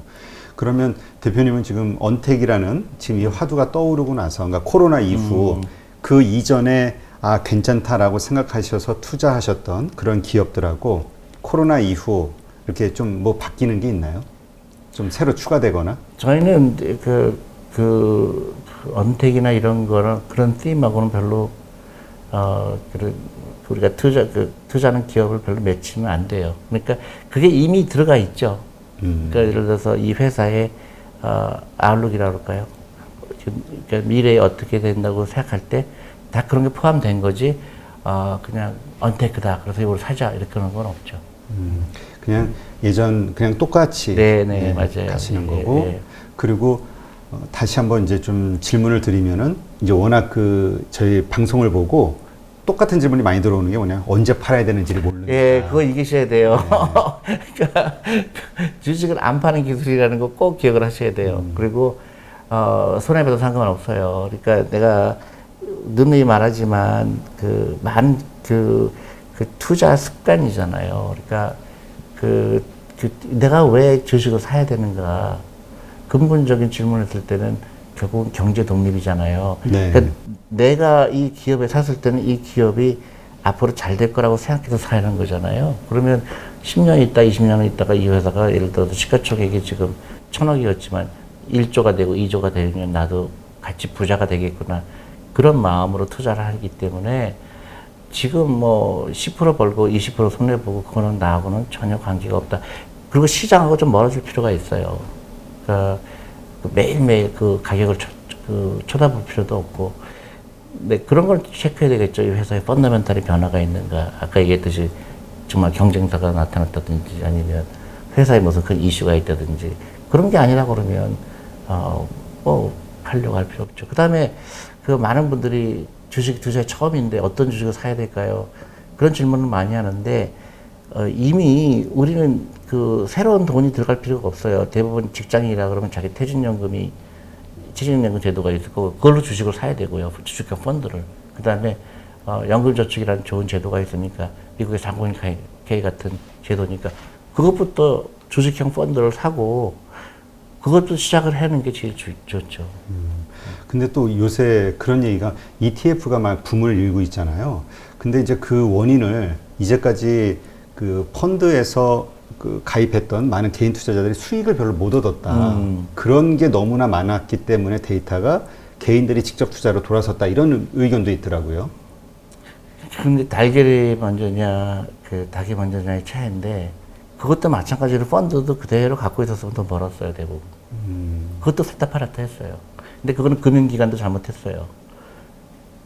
그러면 대표님은 지금 언택이라는 지금 이 화두가 떠오르고 나서, 그러니까 코로나 이후 그 이전에 괜찮다라고 생각하셔서 투자하셨던 그런 기업들하고 코로나 이후 이렇게 좀 뭐 바뀌는 게 있나요? 좀 새로 추가되거나? 저희는 언택이나 이런 거는 그런 팀하고는 별로 우리가 투자하는 기업을 별로 맺히면 안 돼요. 그러니까 그게 이미 들어가 있죠. 그러니까 예를 들어서 이 회사의 아웃룩이라고 할까요? 그러니까 미래에 어떻게 된다고 생각할 때 다 그런 게 포함된 거지. 그냥 언테크다. 그래서 이걸 사자 이렇게 하는 건 없죠. 그냥 그냥 똑같이 네, 맞아요. 가시는 거고 그리고 다시 한번 이제 좀 질문을 드리면은 이제 워낙 저희 방송을 보고 똑같은 질문이 많이 들어오는 게 뭐냐 언제 팔아야 되는지를 모르는 그거 이기셔야 돼요. 그러니까 주식을 안 파는 기술이라는 거 꼭 기억을 하셔야 돼요. 그리고 손해봐도 상관없어요. 그러니까 내가 누누이 말하지만 많은 투자 습관이잖아요. 그러니까 내가 왜 주식을 사야 되는가 근본적인 질문을 했을 때는 결국은 경제 독립이잖아요. 네. 그러니까 내가 이 기업에 샀을 때는 이 기업이 앞으로 잘 될 거라고 생각해서 사는 거잖아요. 그러면 10년 있다, 20년 있다가 이 회사가 예를 들어서 시가총액이 지금 1,000억이었지만 1조가 되고 2조가 되면 나도 같이 부자가 되겠구나. 그런 마음으로 투자를 하기 때문에 지금 뭐 10% 벌고 20% 손해보고 그거는 나하고는 전혀 관계가 없다. 그리고 시장하고 좀 멀어질 필요가 있어요. 그러니까 매일매일 그 가격을 쳐다볼 필요도 없고. 네, 그런 걸 체크해야 되겠죠. 이 회사의 펀더멘탈의 변화가 있는가. 아까 얘기했듯이 정말 경쟁사가 나타났다든지 아니면 회사에 무슨 큰 이슈가 있다든지 그런 게 아니라 그러면 뭐 하려고 할 필요 없죠. 그 다음에 그 많은 분들이 주식 투자에 처음인데 어떤 주식을 사야 될까요? 그런 질문을 많이 하는데 이미 우리는 그 새로운 돈이 들어갈 필요가 없어요. 대부분 직장인이라 그러면 자기 퇴직연금 제도가 있을 거고 그걸로 주식을 사야 되고요. 주식형 펀드를. 그 다음에 연금저축이라는 좋은 제도가 있으니까 미국의 장고인 K 같은 제도니까 그것부터 주식형 펀드를 사고 그것도 시작을 하는 게 제일 좋죠. 근데 또 요새 그런 얘기가 ETF가 막 붐을 일고 있잖아요. 근데 이제 그 원인을 이제까지 그 펀드에서 그 가입했던 많은 개인 투자자들이 수익을 별로 못 얻었다. 그런 게 너무나 많았기 때문에 데이터가 개인들이 직접 투자로 돌아섰다. 이런 의견도 있더라고요. 근데 달걀이 먼저냐, 그 닭이 먼저냐의 차이인데 그것도 마찬가지로 펀드도 그대로 갖고 있었으면 돈 벌었어요, 대부분. 그것도 샀다 팔았다 했어요. 근데 그거는 금융기관도 잘못했어요.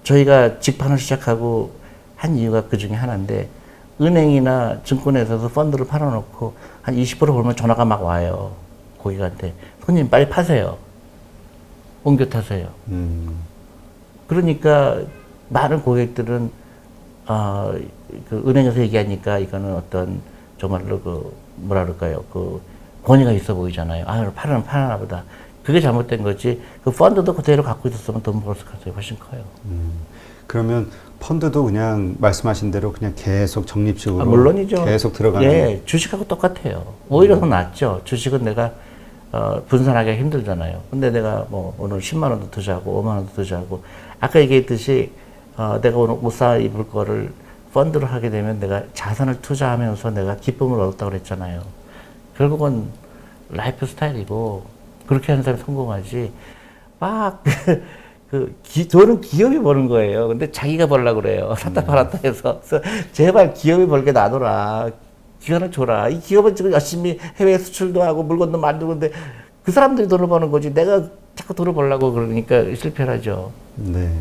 저희가 직판을 시작하고 한 이유가 그 중에 하나인데 은행이나 증권회사에서 펀드를 팔아놓고 한 20% 벌면 전화가 막 와요. 고객한테. 손님 빨리 파세요. 옮겨 타세요. 그러니까 많은 고객들은 그 은행에서 얘기하니까 이거는 어떤 정말로 그 뭐라 그럴까요? 그 권위가 있어 보이잖아요. 아, 파나 보다. 그게 잘못된 거지. 그 펀드도 그대로 갖고 있었으면 돈 벌었을 가능성이 훨씬 커요. 그러면 펀드도 그냥 말씀하신 대로 그냥 계속 적립식으로 물론이죠. 계속 들어가는. 예, 주식하고 똑같아요. 오히려 더 낫죠. 주식은 내가 분산하기가 힘들잖아요. 근데 내가 뭐 오늘 10만 원도 투자하고 5만 원도 투자하고 아까 얘기했듯이 내가 오늘 옷 사 입을 거를 펀드로 하게 되면 내가 자산을 투자하면서 내가 기쁨을 얻었다고 그랬잖아요. 결국은 라이프 스타일이고 그렇게 하는 사람이 성공하지 막 돈은 기업이 버는 거예요. 근데 자기가 벌려고 그래요. 샀다 팔았다 해서. 그래서 제발 기업이 벌게 놔둬라. 기관을 줘라. 이 기업은 지금 열심히 해외 수출도 하고 물건도 만들고 있는데 그 사람들이 돈을 버는 거지. 내가 자꾸 돈을 벌려고 그러니까 실패를 하죠. 네.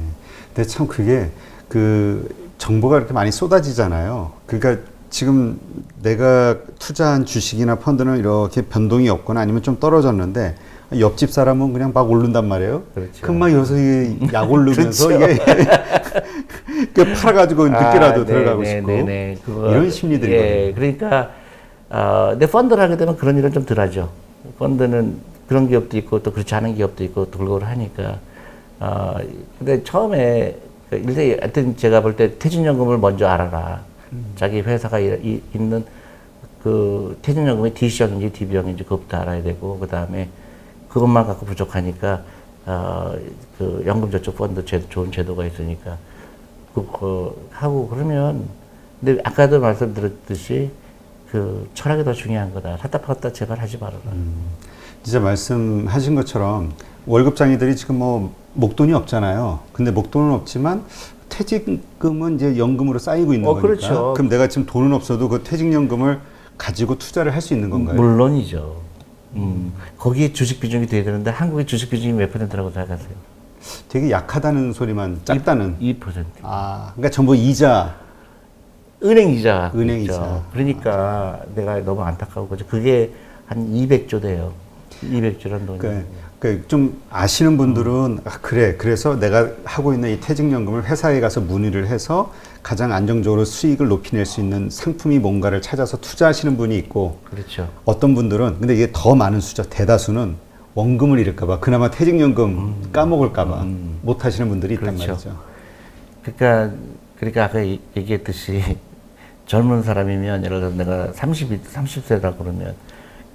근데 참 그게 그 정보가 이렇게 많이 쏟아지잖아요. 그러니까 지금 내가 투자한 주식이나 펀드는 이렇게 변동이 없거나 아니면 좀 떨어졌는데 옆집 사람은 그냥 막 오른단 말이에요. 그렇죠. 그럼 막 여기서 약 오르면서 그렇죠. 이게 팔아가지고 늦게라도 들어가고 싶고 이런 심리들이거든요. 예, 그러니까 내 펀드를 하게 되면 그런 일은 좀 덜하죠. 펀드는 그런 기업도 있고 또 그렇지 않은 기업도 있고 돌고를 하니까. 근데 처음에 하여튼 제가 볼 때 퇴직연금을 먼저 알아라. 자기 회사가 있는 그 퇴직연금이 D형인지 DB형인지 그것부터 알아야 되고 그 다음에 그것만 갖고 부족하니까 그 연금저축 펀드 좋은 제도가 있으니까 그거 하고 그러면 근데 아까도 말씀드렸듯이 그 철학이 더 중요한 거다. 샀다 팔았다 제발 하지 말아라. 진짜 말씀하신 것처럼 월급장이들이 지금 뭐 목돈이 없잖아요. 근데 목돈은 없지만 퇴직금은 이제 연금으로 쌓이고 있는 거니까. 그렇죠. 그럼 내가 지금 돈은 없어도 그 퇴직연금을 가지고 투자를 할 수 있는 건가요? 물론이죠. 거기에 주식 비중이 돼야 되는데 한국의 주식 비중이 몇 %라고 생각하세요? 되게 약하다는 소리만 작다는. 2%. 아, 그러니까 전부 이자. 은행 이자. 은행 있죠. 이자. 그러니까 내가 너무 안타까운 거죠. 그게 한 200조 돼요. 200조란 돈이. 그러니까 좀 아시는 분들은 그래서 내가 하고 있는 이 퇴직연금을 회사에 가서 문의를 해서 가장 안정적으로 수익을 높이낼 수 있는 상품이 뭔가를 찾아서 투자하시는 분이 있고 그렇죠. 어떤 분들은 근데 이게 더 많은 숫자 대다수는 원금을 잃을까봐 그나마 퇴직연금 까먹을까봐 못 하시는 분들이 있단 그렇죠. 말이죠. 그러니까 아까 얘기했듯이 젊은 사람이면 예를 들어 내가 30세다 그러면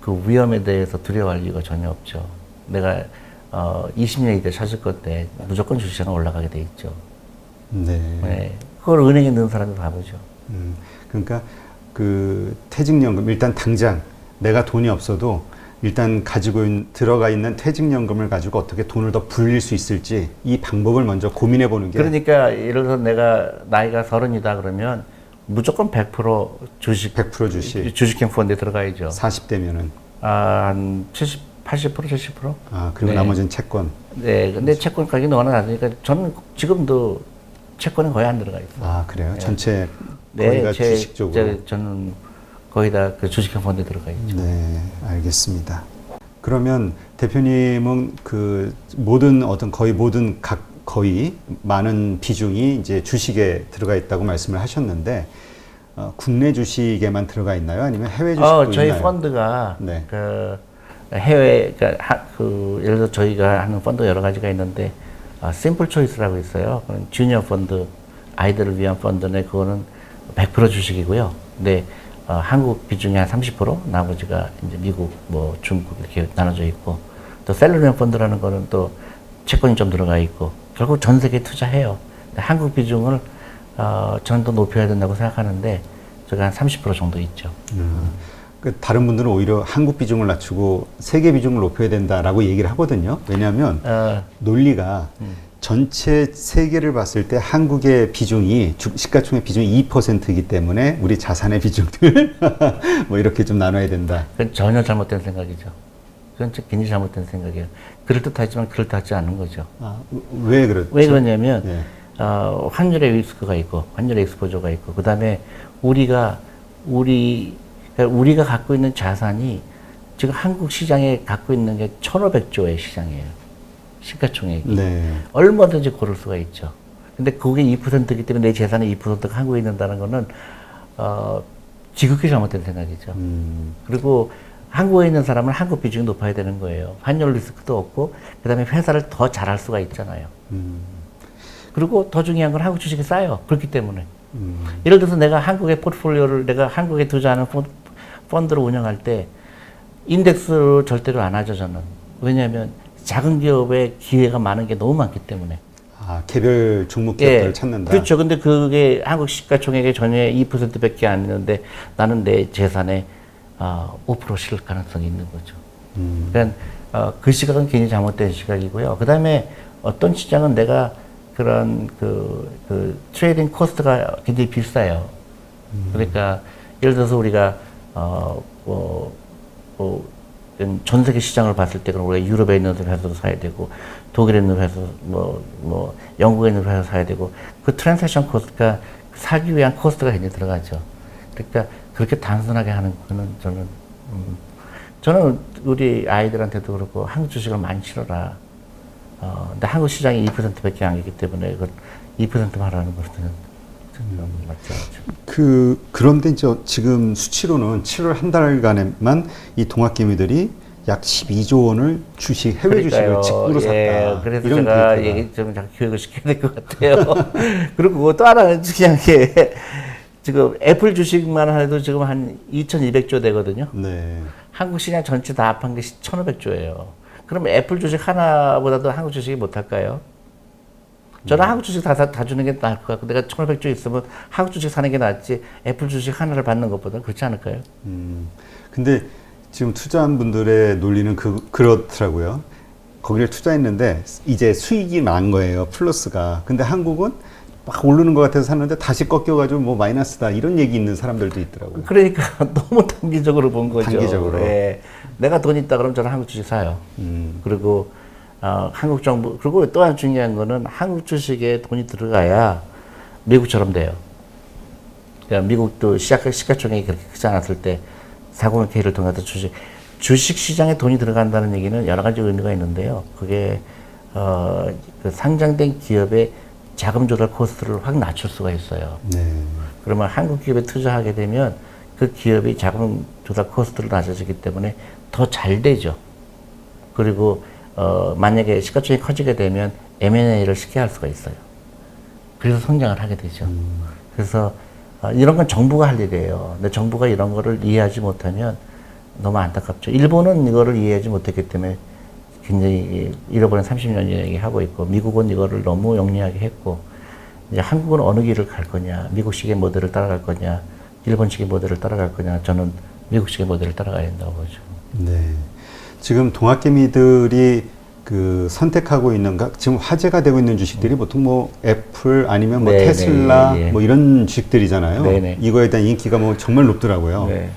그 위험에 대해서 두려워할 이유가 전혀 없죠. 내가 20년 이대 찾을 건데 무조건 주식시장 올라가게 돼 있죠. 네. 네. 그걸 은행에 넣은 사람이 바보죠. 그러니까 그 퇴직연금 일단 당장 내가 돈이 없어도 일단 들어가 있는 퇴직연금을 가지고 어떻게 돈을 더 불릴 수 있을지 이 방법을 먼저 고민해 보는 게. 그러니까 예를 들어서 내가 나이가 30이다 그러면 무조건 100% 주식 100% 주식. 주식형 펀드에 들어가야죠. 40대면은. 한 70, 80%, 70%? 아, 그리고 네. 나머지는 채권. 네, 근데 채권 가격이 너무나 낮으니까 저는 지금도 채권에 거의 안 들어가 있어요. 아, 그래요? 네. 전체 네, 거기가 주식 쪽으로. 저는 거의 다 그 주식형 펀드에 들어가 있죠. 네, 알겠습니다. 그러면 대표님은 그 거의 많은 비중이 이제 주식에 들어가 있다고 말씀을 하셨는데, 국내 주식에만 들어가 있나요? 아니면 해외 주식도 저희 있나요? 펀드가 네. 그 해외 예를 들어 저희가 하는 펀드 여러 가지가 있는데 심플 초이스라고 있어요. 그건 주니어 펀드, 아이들을 위한 펀드네. 그거는 100% 주식이고요. 근데 한국 비중이 한 30%, 나머지가 이제 미국, 뭐 중국 이렇게 나눠져 있고, 또 셀러리언 펀드라는 거는 또 채권이 좀 들어가 있고, 결국 전 세계에 투자해요. 근데 한국 비중을 저는 더 높여야 된다고 생각하는데, 저가 한 30% 정도 있죠. 그 다른 분들은 오히려 한국 비중을 낮추고 세계 비중을 높여야 된다라고 얘기를 하거든요. 왜냐하면 논리가 전체 세계를 봤을 때 한국의 비중이 시가총액 비중이 2%이기 때문에 우리 자산의 비중들 뭐 이렇게 좀 나눠야 된다. 그건 전혀 잘못된 생각이죠. 그건 굉장히 잘못된 생각이에요. 그럴듯하지만 그럴듯하지 않은 거죠. 왜 그렇죠? 왜 그러냐면 네. 환율의 리스크가 있고, 환율의 익스포저가 있고, 그 다음에 우리가 갖고 있는 자산이 지금 한국 시장에 갖고 있는 게 1,500조의 시장이에요. 시가총액이. 네. 얼마든지 고를 수가 있죠. 근데 그게 2%이기 때문에 내 재산의 2%가 한국에 있는다는 거는, 지극히 잘못된 생각이죠. 그리고 한국에 있는 사람은 한국 비중이 높아야 되는 거예요. 환율 리스크도 없고, 그 다음에 회사를 더 잘할 수가 있잖아요. 그리고 더 중요한 건 한국 주식이 싸요. 그렇기 때문에. 예를 들어서 내가 한국의 포트폴리오를 내가 한국에 투자하는 펀드를 운영할 때 인덱스를 절대로 안 하죠, 저는. 왜냐하면 작은 기업의 기회가 많은 게 너무 많기 때문에. 개별 종목 기업들을 찾는다. 그렇죠. 근데 그게 한국 시가총액의 전에 2%밖에 안 되는데 나는 내 재산의 5% 실을 가능성이 있는 거죠. 그러니까 그 시각은 굉장히 잘못된 시각이고요. 그 다음에 어떤 시장은 내가 그런 트레이딩 코스트가 굉장히 비싸요. 그러니까 예를 들어서 우리가 전 세계 시장을 봤을 때 그럼 우리가 유럽에 있는 회사도 사야 되고 독일에 있는 회사, 영국에 있는 회사 사야 되고 그 트랜잭션 코스트가 사기 위한 코스트가 굉장히 들어가죠. 그러니까 그렇게 단순하게 하는 거는 저는 우리 아이들한테도 그렇고 한국 주식을 많이 실어라. 근데 한국 시장이 2%밖에 안 되기 때문에 그걸 2% 말하는 것은 맞지 않죠. 그런데 이제 지금 수치로는 7월 한 달간에만 이 동학개미들이 약 12조 원을 해외 주식을 직구로 샀다. 그래서 이런 제가 데이터가. 얘기 좀 교육을 시켜야 될 것 같아요. 그리고 또 하나는 중요한 게 지금 애플 주식만 해도 지금 한 2,200조 되거든요. 네. 한국 시장 전체 다 합한 게 1,500조예요. 그럼 애플 주식 하나보다도 한국 주식이 못할까요? 저는 한국 주식 다 주는 게 나을 것 같고, 내가 1,500조 있으면 한국 주식 사는 게 낫지, 애플 주식 하나를 받는 것보다 그렇지 않을까요? 근데 지금 투자한 분들의 논리는 그렇더라고요. 거기를 투자했는데 이제 수익이 난 거예요, 플러스가. 근데 한국은 막 오르는 것 같아서 샀는데 다시 꺾여가지고 뭐 마이너스다 이런 얘기 있는 사람들도 있더라고요. 그러니까 너무 단기적으로 본 거죠. 단기적으로. 네. 내가 돈 있다 그러면 저는 한국 주식 사요. 그리고 한국 정부, 그리고 또 한 중요한 거는 한국 주식에 돈이 들어가야 미국처럼 돼요. 그러니까 미국도 시가총액이 그렇게 크지 않았을 때 401k를 통해서 주식 시장에 돈이 들어간다는 얘기는 여러 가지 의미가 있는데요. 그게 그 상장된 기업의 자금 조달 코스트를 확 낮출 수가 있어요. 네. 그러면 한국 기업에 투자하게 되면 그 기업이 자금 조달 코스트를 낮아지기 때문에 더 잘 되죠. 그리고 만약에 시가총액이 커지게 되면 M&A를 쉽게 할 수가 있어요. 그래서 성장을 하게 되죠. 그래서 이런 건 정부가 할 일이에요. 근데 정부가 이런 거를 이해하지 못하면 너무 안타깝죠. 일본은 이거를 이해하지 못했기 때문에 굉장히 잃어버린 30년 얘기하고 있고, 미국은 이거를 너무 영리하게 했고, 이제 한국은 어느 길을 갈 거냐, 미국식의 모델을 따라갈 거냐, 일본식의 모델을 따라갈 거냐, 저는 미국식의 모델을 따라가야 된다고 보죠. 네. 지금 동학개미들이 그 선택하고 있는 지금 화제가 되고 있는 주식들이 보통 뭐 애플 아니면 뭐 네, 테슬라 네, 예. 뭐 이런 주식들이잖아요. 네, 네. 이거에 대한 인기가 뭐 정말 높더라고요. 네.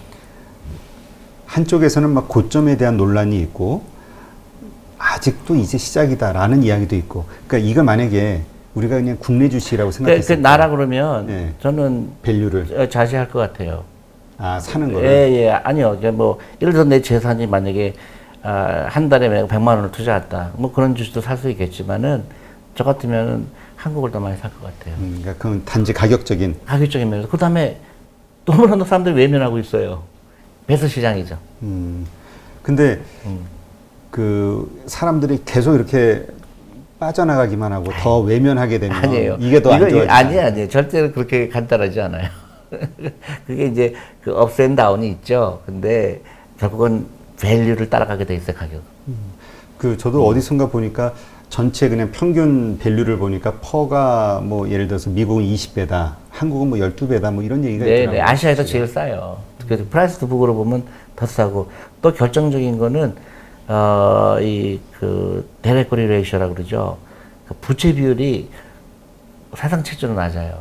한쪽에서는 막 고점에 대한 논란이 있고 아직도 이제 시작이다라는 이야기도 있고. 그러니까 이거 만약에 우리가 그냥 국내 주식이라고 생각했을 때 나라 그러면 네. 저는 밸류를 자제할 것 같아요. 사는 거를. 예, 아니요. 뭐 예를 들어 내 재산이 만약에 한 달에 100만 원을 투자했다. 뭐 그런 주식도 살 수 있겠지만은 저 같으면은 한국을 더 많이 살 것 같아요. 그러니까 그건 단지 가격적인. 가격적인 면에서. 그 다음에 너무나도 사람들이 외면하고 있어요. 매수 시장이죠. 근데 그 사람들이 계속 이렇게 빠져나가기만 하고 더 외면하게 되면 아니에요. 이게 더 안 좋아지죠. 아니에요. 절대로 그렇게 간단하지 않아요. 그게 이제 그 업스 앤 다운이 있죠. 근데 결국은 밸류를 따라가게 돼 있어요, 가격. 그 저도 어디선가 보니까 전체 그냥 평균 밸류를 보니까 퍼가 뭐 예를 들어서 미국은 20배다, 한국은 뭐 12배다, 뭐 이런 얘기가 있더라고요. 네, 아시아에서 제일 싸요. 그래서 프라이스 투 북으로 보면 더 싸고, 또 결정적인 거는 이 그 데레코리 레이셔라고 그러죠. 그 부채 비율이 사상 최저로 낮아요.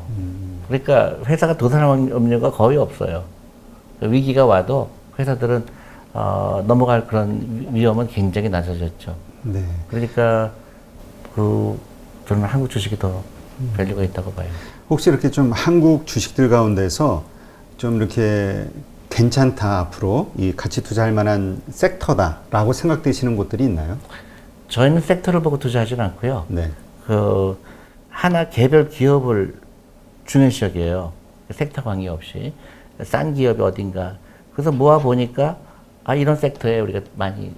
그러니까 회사가 도산할 염려가 거의 없어요. 위기가 와도 회사들은 넘어갈 그런 위험은 굉장히 낮아졌죠. 네. 그러니까 저는 한국 주식이 더 밸류가 있다고 봐요. 혹시 이렇게 좀 한국 주식들 가운데서 좀 이렇게 괜찮다, 앞으로 이 가치 투자할 만한 섹터다라고 생각되시는 곳들이 있나요? 저희는 섹터를 보고 투자하지는 않고요. 네. 그 하나 개별 기업을 중요시 여겨요. 섹터 관계없이 싼 기업이 어딘가. 그래서 모아 보니까 이런 섹터에 우리가 많이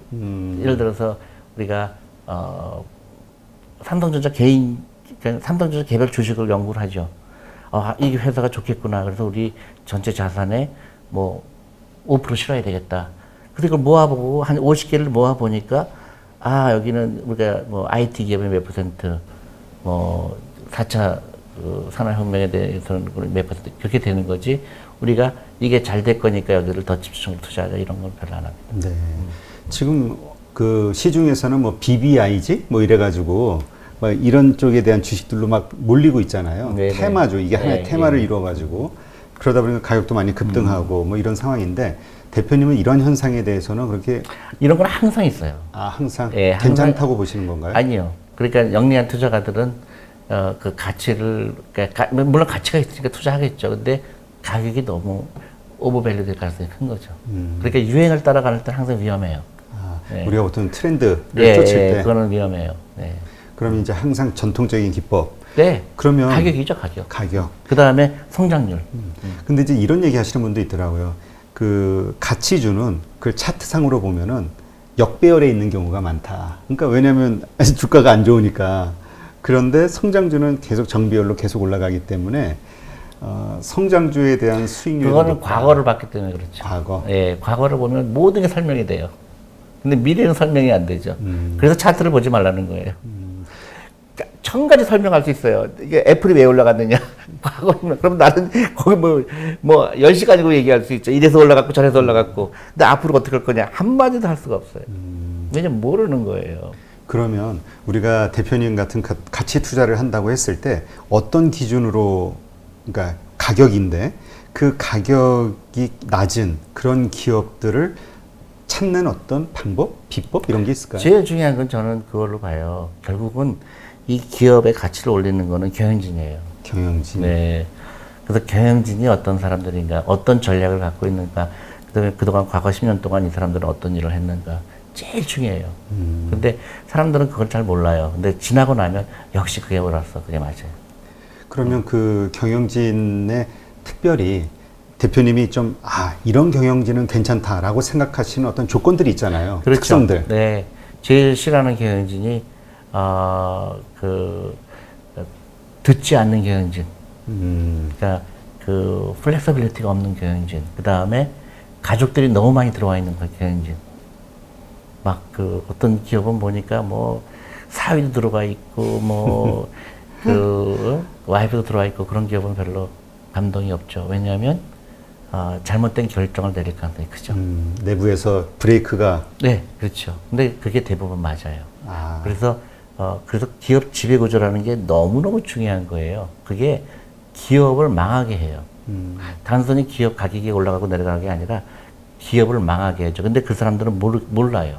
예를 들어서 우리가 삼성전자 삼성전자 개별 주식을 연구를 하죠. 이 회사가 좋겠구나. 그래서 우리 전체 자산에 뭐 5% 실어야 되겠다. 그래서 이걸 모아보고 한 50개를 모아보니까 여기는 우리가 뭐 IT 기업의 몇 퍼센트, 뭐 4차 산업혁명에 대해서는 몇 퍼센트 그렇게 되는 거지. 우리가 이게 잘 될 거니까 여기를 더 집중적으로 투자하자 이런 건 별로 안 합니다. 네. 지금 그 시중에서는 뭐 BBIG 뭐 이래가지고 막 이런 쪽에 대한 주식들로 막 몰리고 있잖아요. 네네. 테마죠. 이게 하나의 네, 테마를 이루어가지고 그러다 보니까 가격도 많이 급등하고 뭐 이런 상황인데 대표님은 이런 현상에 대해서는 그렇게 이런 건 항상 있어요. 항상 예, 괜찮다고 보시는 건가요? 아니요. 그러니까 영리한 투자가들은 그 가치를 물론 가치가 있으니까 투자하겠죠. 근데 가격이 너무 오버밸류 될 가능성이 큰 거죠. 그러니까 유행을 따라가는 때 항상 위험해요. 네. 우리가 보통 트렌드를 쫓을 때 그거는 위험해요. 네. 그러면 이제 항상 전통적인 기법. 네. 그러면 가격이죠, 가격. 가격. 그 다음에 성장률. 근데 이제 이런 얘기 하시는 분도 있더라고요. 그 가치주는 그 차트상으로 보면은 역배열에 있는 경우가 많다. 그러니까 왜냐면 주가가 안 좋으니까. 그런데 성장주는 계속 정배열로 계속 올라가기 때문에 성장주에 대한 수익률이 그거는 높다. 과거를 봤기 때문에 그렇죠. 과거. 예, 과거를 보면 모든 게 설명이 돼요. 근데 미래는 설명이 안 되죠. 그래서 차트를 보지 말라는 거예요. 그러니까 1000가지 설명할 수 있어요. 이게 애플이 왜 올라갔느냐. 과거는, 그럼 나는 거기 뭐 10시 가지고 얘기할 수 있죠. 이래서 올라갔고 저래서 올라갔고. 근데 앞으로 어떻게 할 거냐. 한마디도 할 수가 없어요. 왜냐면 모르는 거예요. 그러면 우리가 대표님 같은 가치 투자를 한다고 했을 때 어떤 기준으로, 그러니까 가격인데 그 가격이 낮은 그런 기업들을 찾는 어떤 방법, 비법 이런 게 있을까요? 제일 중요한 건 저는 그걸로 봐요. 결국은 이 기업의 가치를 올리는 거는 경영진이에요. 경영진. 네. 그래서 경영진이 어떤 사람들인가, 어떤 전략을 갖고 있는가, 그다음에 그동안 과거 10년 동안 이 사람들은 어떤 일을 했는가, 제일 중요해요. 근데 사람들은 그걸 잘 몰라요. 근데 지나고 나면 역시 그게 옳았어, 그게 맞아요. 그러면 그 경영진의 특별히 대표님이 좀 이런 경영진은 괜찮다라고 생각하시는 어떤 조건들이 있잖아요. 그렇죠. 특성들. 네. 제일 싫어하는 경영진이 듣지 않는 경영진. 그러니까 그 플렉서빌리티가 없는 경영진. 그 다음에 가족들이 너무 많이 들어와 있는 경영진. 막 어떤 기업은 보니까 뭐 사위도 들어가 있고 뭐 와이프도 들어와 있고 그런 기업은 별로 감동이 없죠. 왜냐하면 잘못된 결정을 내릴 가능성이 크죠. 내부에서 브레이크가. 네, 그렇죠. 근데 그게 대부분 맞아요. 아, 그래서 기업 지배 구조라는 게 너무너무 중요한 거예요. 그게 기업을 망하게 해요. 단순히 기업 가격이 올라가고 내려가는 게 아니라 기업을 망하게 하죠. 근데 그 사람들은 몰라요.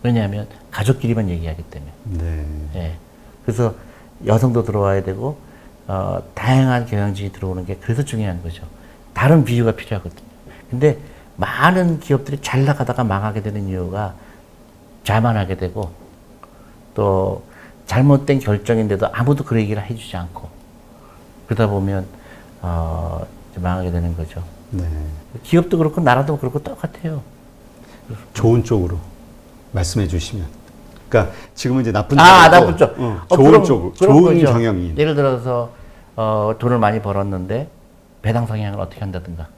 왜냐하면 가족끼리만 얘기하기 때문에. 네. 예. 그래서 여성도 들어와야 되고, 다양한 경영진이 들어오는 게 그래서 중요한 거죠. 다른 비유가 필요하거든요. 근데 많은 기업들이 잘 나가다가 망하게 되는 이유가 자만하게 되고, 또 잘못된 결정인데도 아무도 그 얘기를 해주지 않고, 그러다 보면, 이제 망하게 되는 거죠. 네. 기업도 그렇고, 나라도 그렇고 똑같아요. 좋은 쪽으로 말씀해 주시면. 그러니까 지금은 이제 나쁜 나쁜 쪽. 좋은 쪽으로, 그런 좋은 거죠. 경영인. 예를 들어서 돈을 많이 벌었는데 배당 성향을 어떻게 한다든가.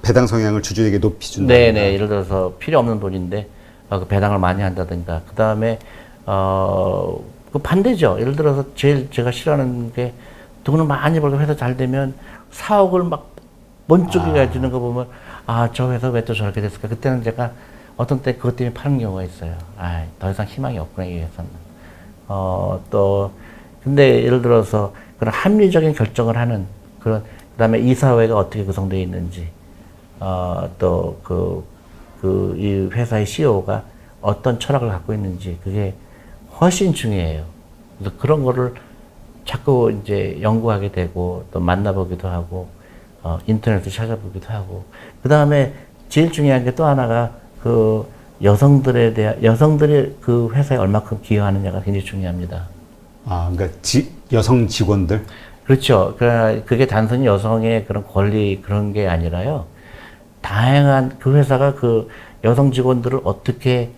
배당 성향을 주주에게 높이 준다. 네네. 예를 들어서 필요 없는 돈인데 그 배당을 많이 한다든가. 그 다음에 그 반대죠. 예를 들어서 제가 싫어하는 게 돈을 많이 벌고 회사 잘 되면 사옥을 막 먼쪽에 가지는 거 보면 저 회사 왜 또 저렇게 됐을까. 그때는 제가 어떤 때 그것 때문에 파는 경우가 있어요. 더 이상 희망이 없구나, 이 회사는. 근데 예를 들어서 그런 합리적인 결정을 하는 그 다음에 이 사회가 어떻게 구성되어 있는지, 이 회사의 CEO가 어떤 철학을 갖고 있는지, 그게 훨씬 중요해요. 그래서 그런 거를 자꾸 이제 연구하게 되고, 또 만나보기도 하고, 인터넷을 찾아보기도 하고, 그 다음에 제일 중요한 게 또 하나가 여성들이 그 회사에 얼마큼 기여하느냐가 굉장히 중요합니다. 그러니까 여성 직원들? 그렇죠. 그게 단순히 여성의 그런 권리 그런 게 아니라요. 다양한 그 회사가 그 여성 직원들을 어떻게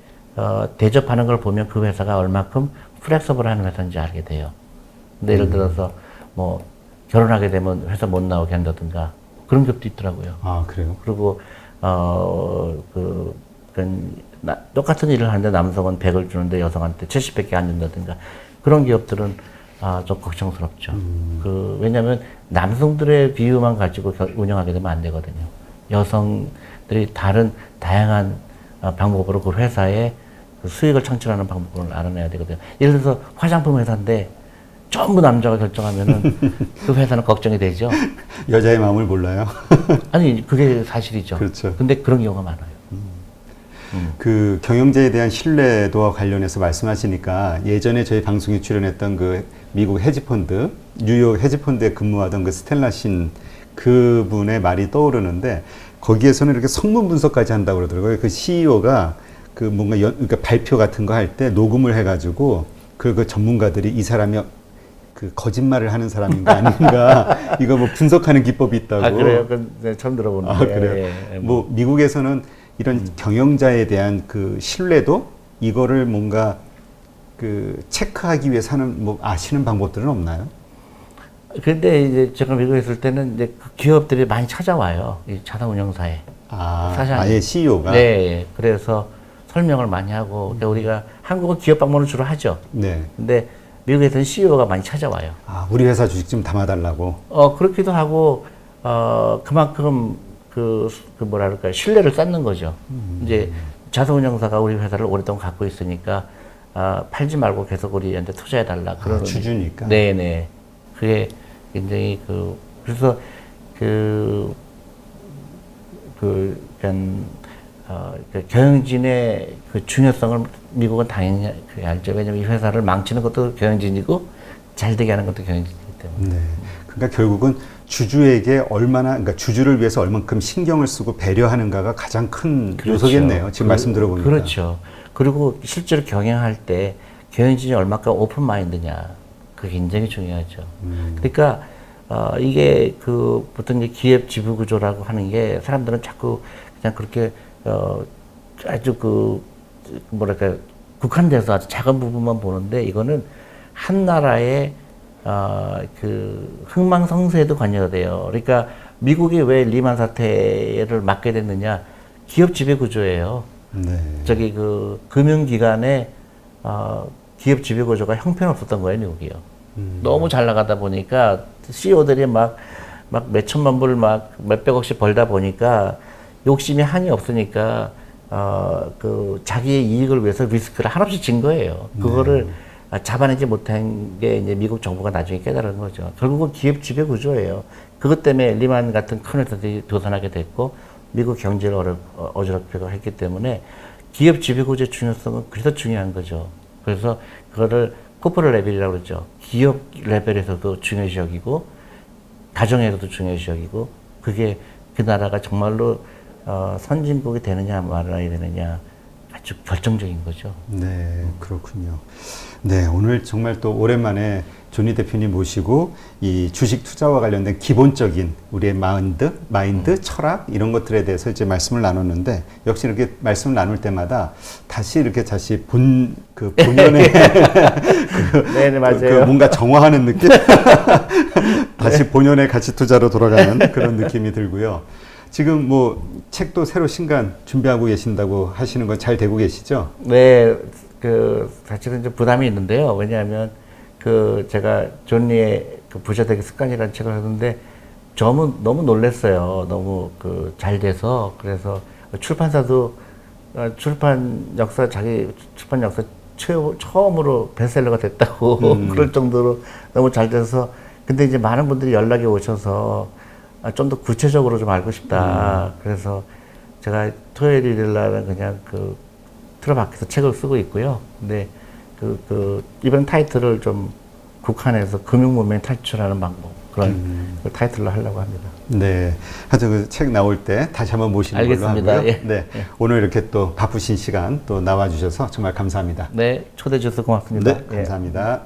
대접하는 걸 보면 그 회사가 얼마큼 플렉서블한 회사인지 알게 돼요. 근데 예를 들어서 뭐 결혼하게 되면 회사 못 나오게 한다든가 그런 기업도 있더라고요. 그래요? 그리고 똑같은 일을 하는데 남성은 100을 주는데 여성한테 70밖에 안 준다든가 그런 기업들은 좀 걱정스럽죠. 왜냐하면 남성들의 비율만 가지고 운영하게 되면 안 되거든요. 여성들이 다양한 방법으로 그 회사에 그 수익을 창출하는 방법을 알아내야 되거든요. 예를 들어서 화장품 회사인데 전부 남자가 결정하면은 그 회사는 걱정이 되죠. 여자의 마음을 몰라요? 아니, 그게 사실이죠. 그렇죠. 근데 그런 경우가 많아요. 그 경영자에 대한 신뢰도와 관련해서 말씀하시니까 예전에 저희 방송에 출연했던 그 미국 헤지펀드, 뉴욕 헤지펀드에 근무하던 그 스텔라신 그분의 말이 떠오르는데 거기에서는 이렇게 성문 분석까지 한다고 그러더라고요. 그 CEO가 그 뭔가 그러니까 발표 같은 거 할 때 녹음을 해가지고 그 전문가들이 이 사람이 그 거짓말을 하는 사람인가 아닌가 이거 뭐 분석하는 기법이 있다고. 그래요? 네, 처음 들어보는데. 그래요? 뭐 미국에서는 이런 경영자에 대한 그 신뢰도 이거를 뭔가 그 체크하기 위해서 하는 뭐 아시는 방법들은 없나요? 근데 이제 제가 미국에 있을 때는 이제 그 기업들이 많이 찾아와요. 이 자산 운용사에. 사장님. 아예 CEO가? 네. 그래서 설명을 많이 하고 그러니까 우리가 한국은 기업 방문을 주로 하죠. 네. 근데 미국에서는 CEO가 많이 찾아와요. 우리 회사 주식 좀 담아달라고. 그렇기도 하고 그만큼 뭐라 그럴까요? 신뢰를 쌓는 거죠. 이제 자산운용사가 우리 회사를 오랫동안 갖고 있으니까 팔지 말고 계속 우리한테 투자해달라. 그런 주주니까. 네네. 그게 굉장히 그래서 경영진의 그 중요성을 미국은 당연히 알죠. 왜냐면 이 회사를 망치는 것도 경영진이고 잘 되게 하는 것도 경영진이기 때문에. 네. 그러니까 결국은 주주에게 그러니까 주주를 위해서 얼만큼 신경을 쓰고 배려하는가가 가장 큰 그렇죠. 요소겠네요. 지금 말씀 들어보니까. 그렇죠. 그리고 실제로 경영할 때 경영진이 얼마큼 오픈 마인드냐, 그게 굉장히 중요하죠. 그러니까 이게 보통 이제 기업 지부 구조라고 하는 게 사람들은 자꾸 그냥 그렇게 아주 뭐랄까 국한돼서 아주 작은 부분만 보는데 이거는 한 나라의 흥망성쇠에도 관여가 돼요. 그러니까 미국이 왜 리만 사태를 맞게 됐느냐? 기업 지배 구조예요. 네. 금융기관의 기업 지배 구조가 형편없었던 거예요, 미국이요. 너무 잘 나가다 보니까 CEO들이 막 몇천만 불 막 몇백억씩 벌다 보니까 욕심이 한이 없으니까 그 자기의 이익을 위해서 리스크를 한없이 진 거예요. 그거를 잡아내지 못한 게 이제 미국 정부가 나중에 깨달은 거죠. 결국은 기업 지배 구조예요. 그것 때문에 리만 같은 큰 회사들이 도산하게 됐고 미국 경제를 어지럽히고 했기 때문에 기업 지배 구조의 중요성은 그래서 중요한 거죠. 그래서 그거를 코퍼럴 레벨이라고 그러죠. 기업 레벨에서도 중요시 여기고 가정에서도 중요시 여기고 그게 그 나라가 정말로 선진국이 되느냐 말아야 되느냐 아주 결정적인 거죠. 네, 그렇군요. 네, 오늘 정말 또 오랜만에 존니 대표님 모시고 이 주식 투자와 관련된 기본적인 우리의 마인드, 철학 이런 것들에 대해서 이제 말씀을 나눴는데 역시 이렇게 말씀을 나눌 때마다 다시 이렇게 다시 본연의 네, 맞아요. 그 뭔가 정화하는 느낌? 다시 본연의 가치 투자로 돌아가는 그런 느낌이 들고요. 지금 뭐 책도 새로 신간 준비하고 계신다고 하시는 건 잘 되고 계시죠? 네, 그 사실은 좀 부담이 있는데요. 왜냐하면 그 제가 존리의 그 부자 되기 습관이라는 책을 하는데 저는 너무 놀랐어요. 너무 그 잘 돼서 그래서 출판사도 자기 출판 역사 처음으로 베스트셀러가 됐다고 그럴 정도로 너무 잘 돼서 근데 이제 많은 분들이 연락이 오셔서 좀 더 구체적으로 좀 알고 싶다. 그래서 제가 토요일 일요일 날은 그냥 그 틀어박혀서 책을 쓰고 있고요. 근데 이번 타이틀을 좀 국한해서 금융문명 탈출하는 방법 그런 그 타이틀로 하려고 합니다. 네, 하여튼 그 책 나올 때 다시 한번 모시는 알겠습니다. 걸로 하고요. 예. 네, 오늘 이렇게 또 바쁘신 시간 또 나와주셔서 정말 감사합니다. 네, 초대해 주셔서 고맙습니다. 네, 감사합니다.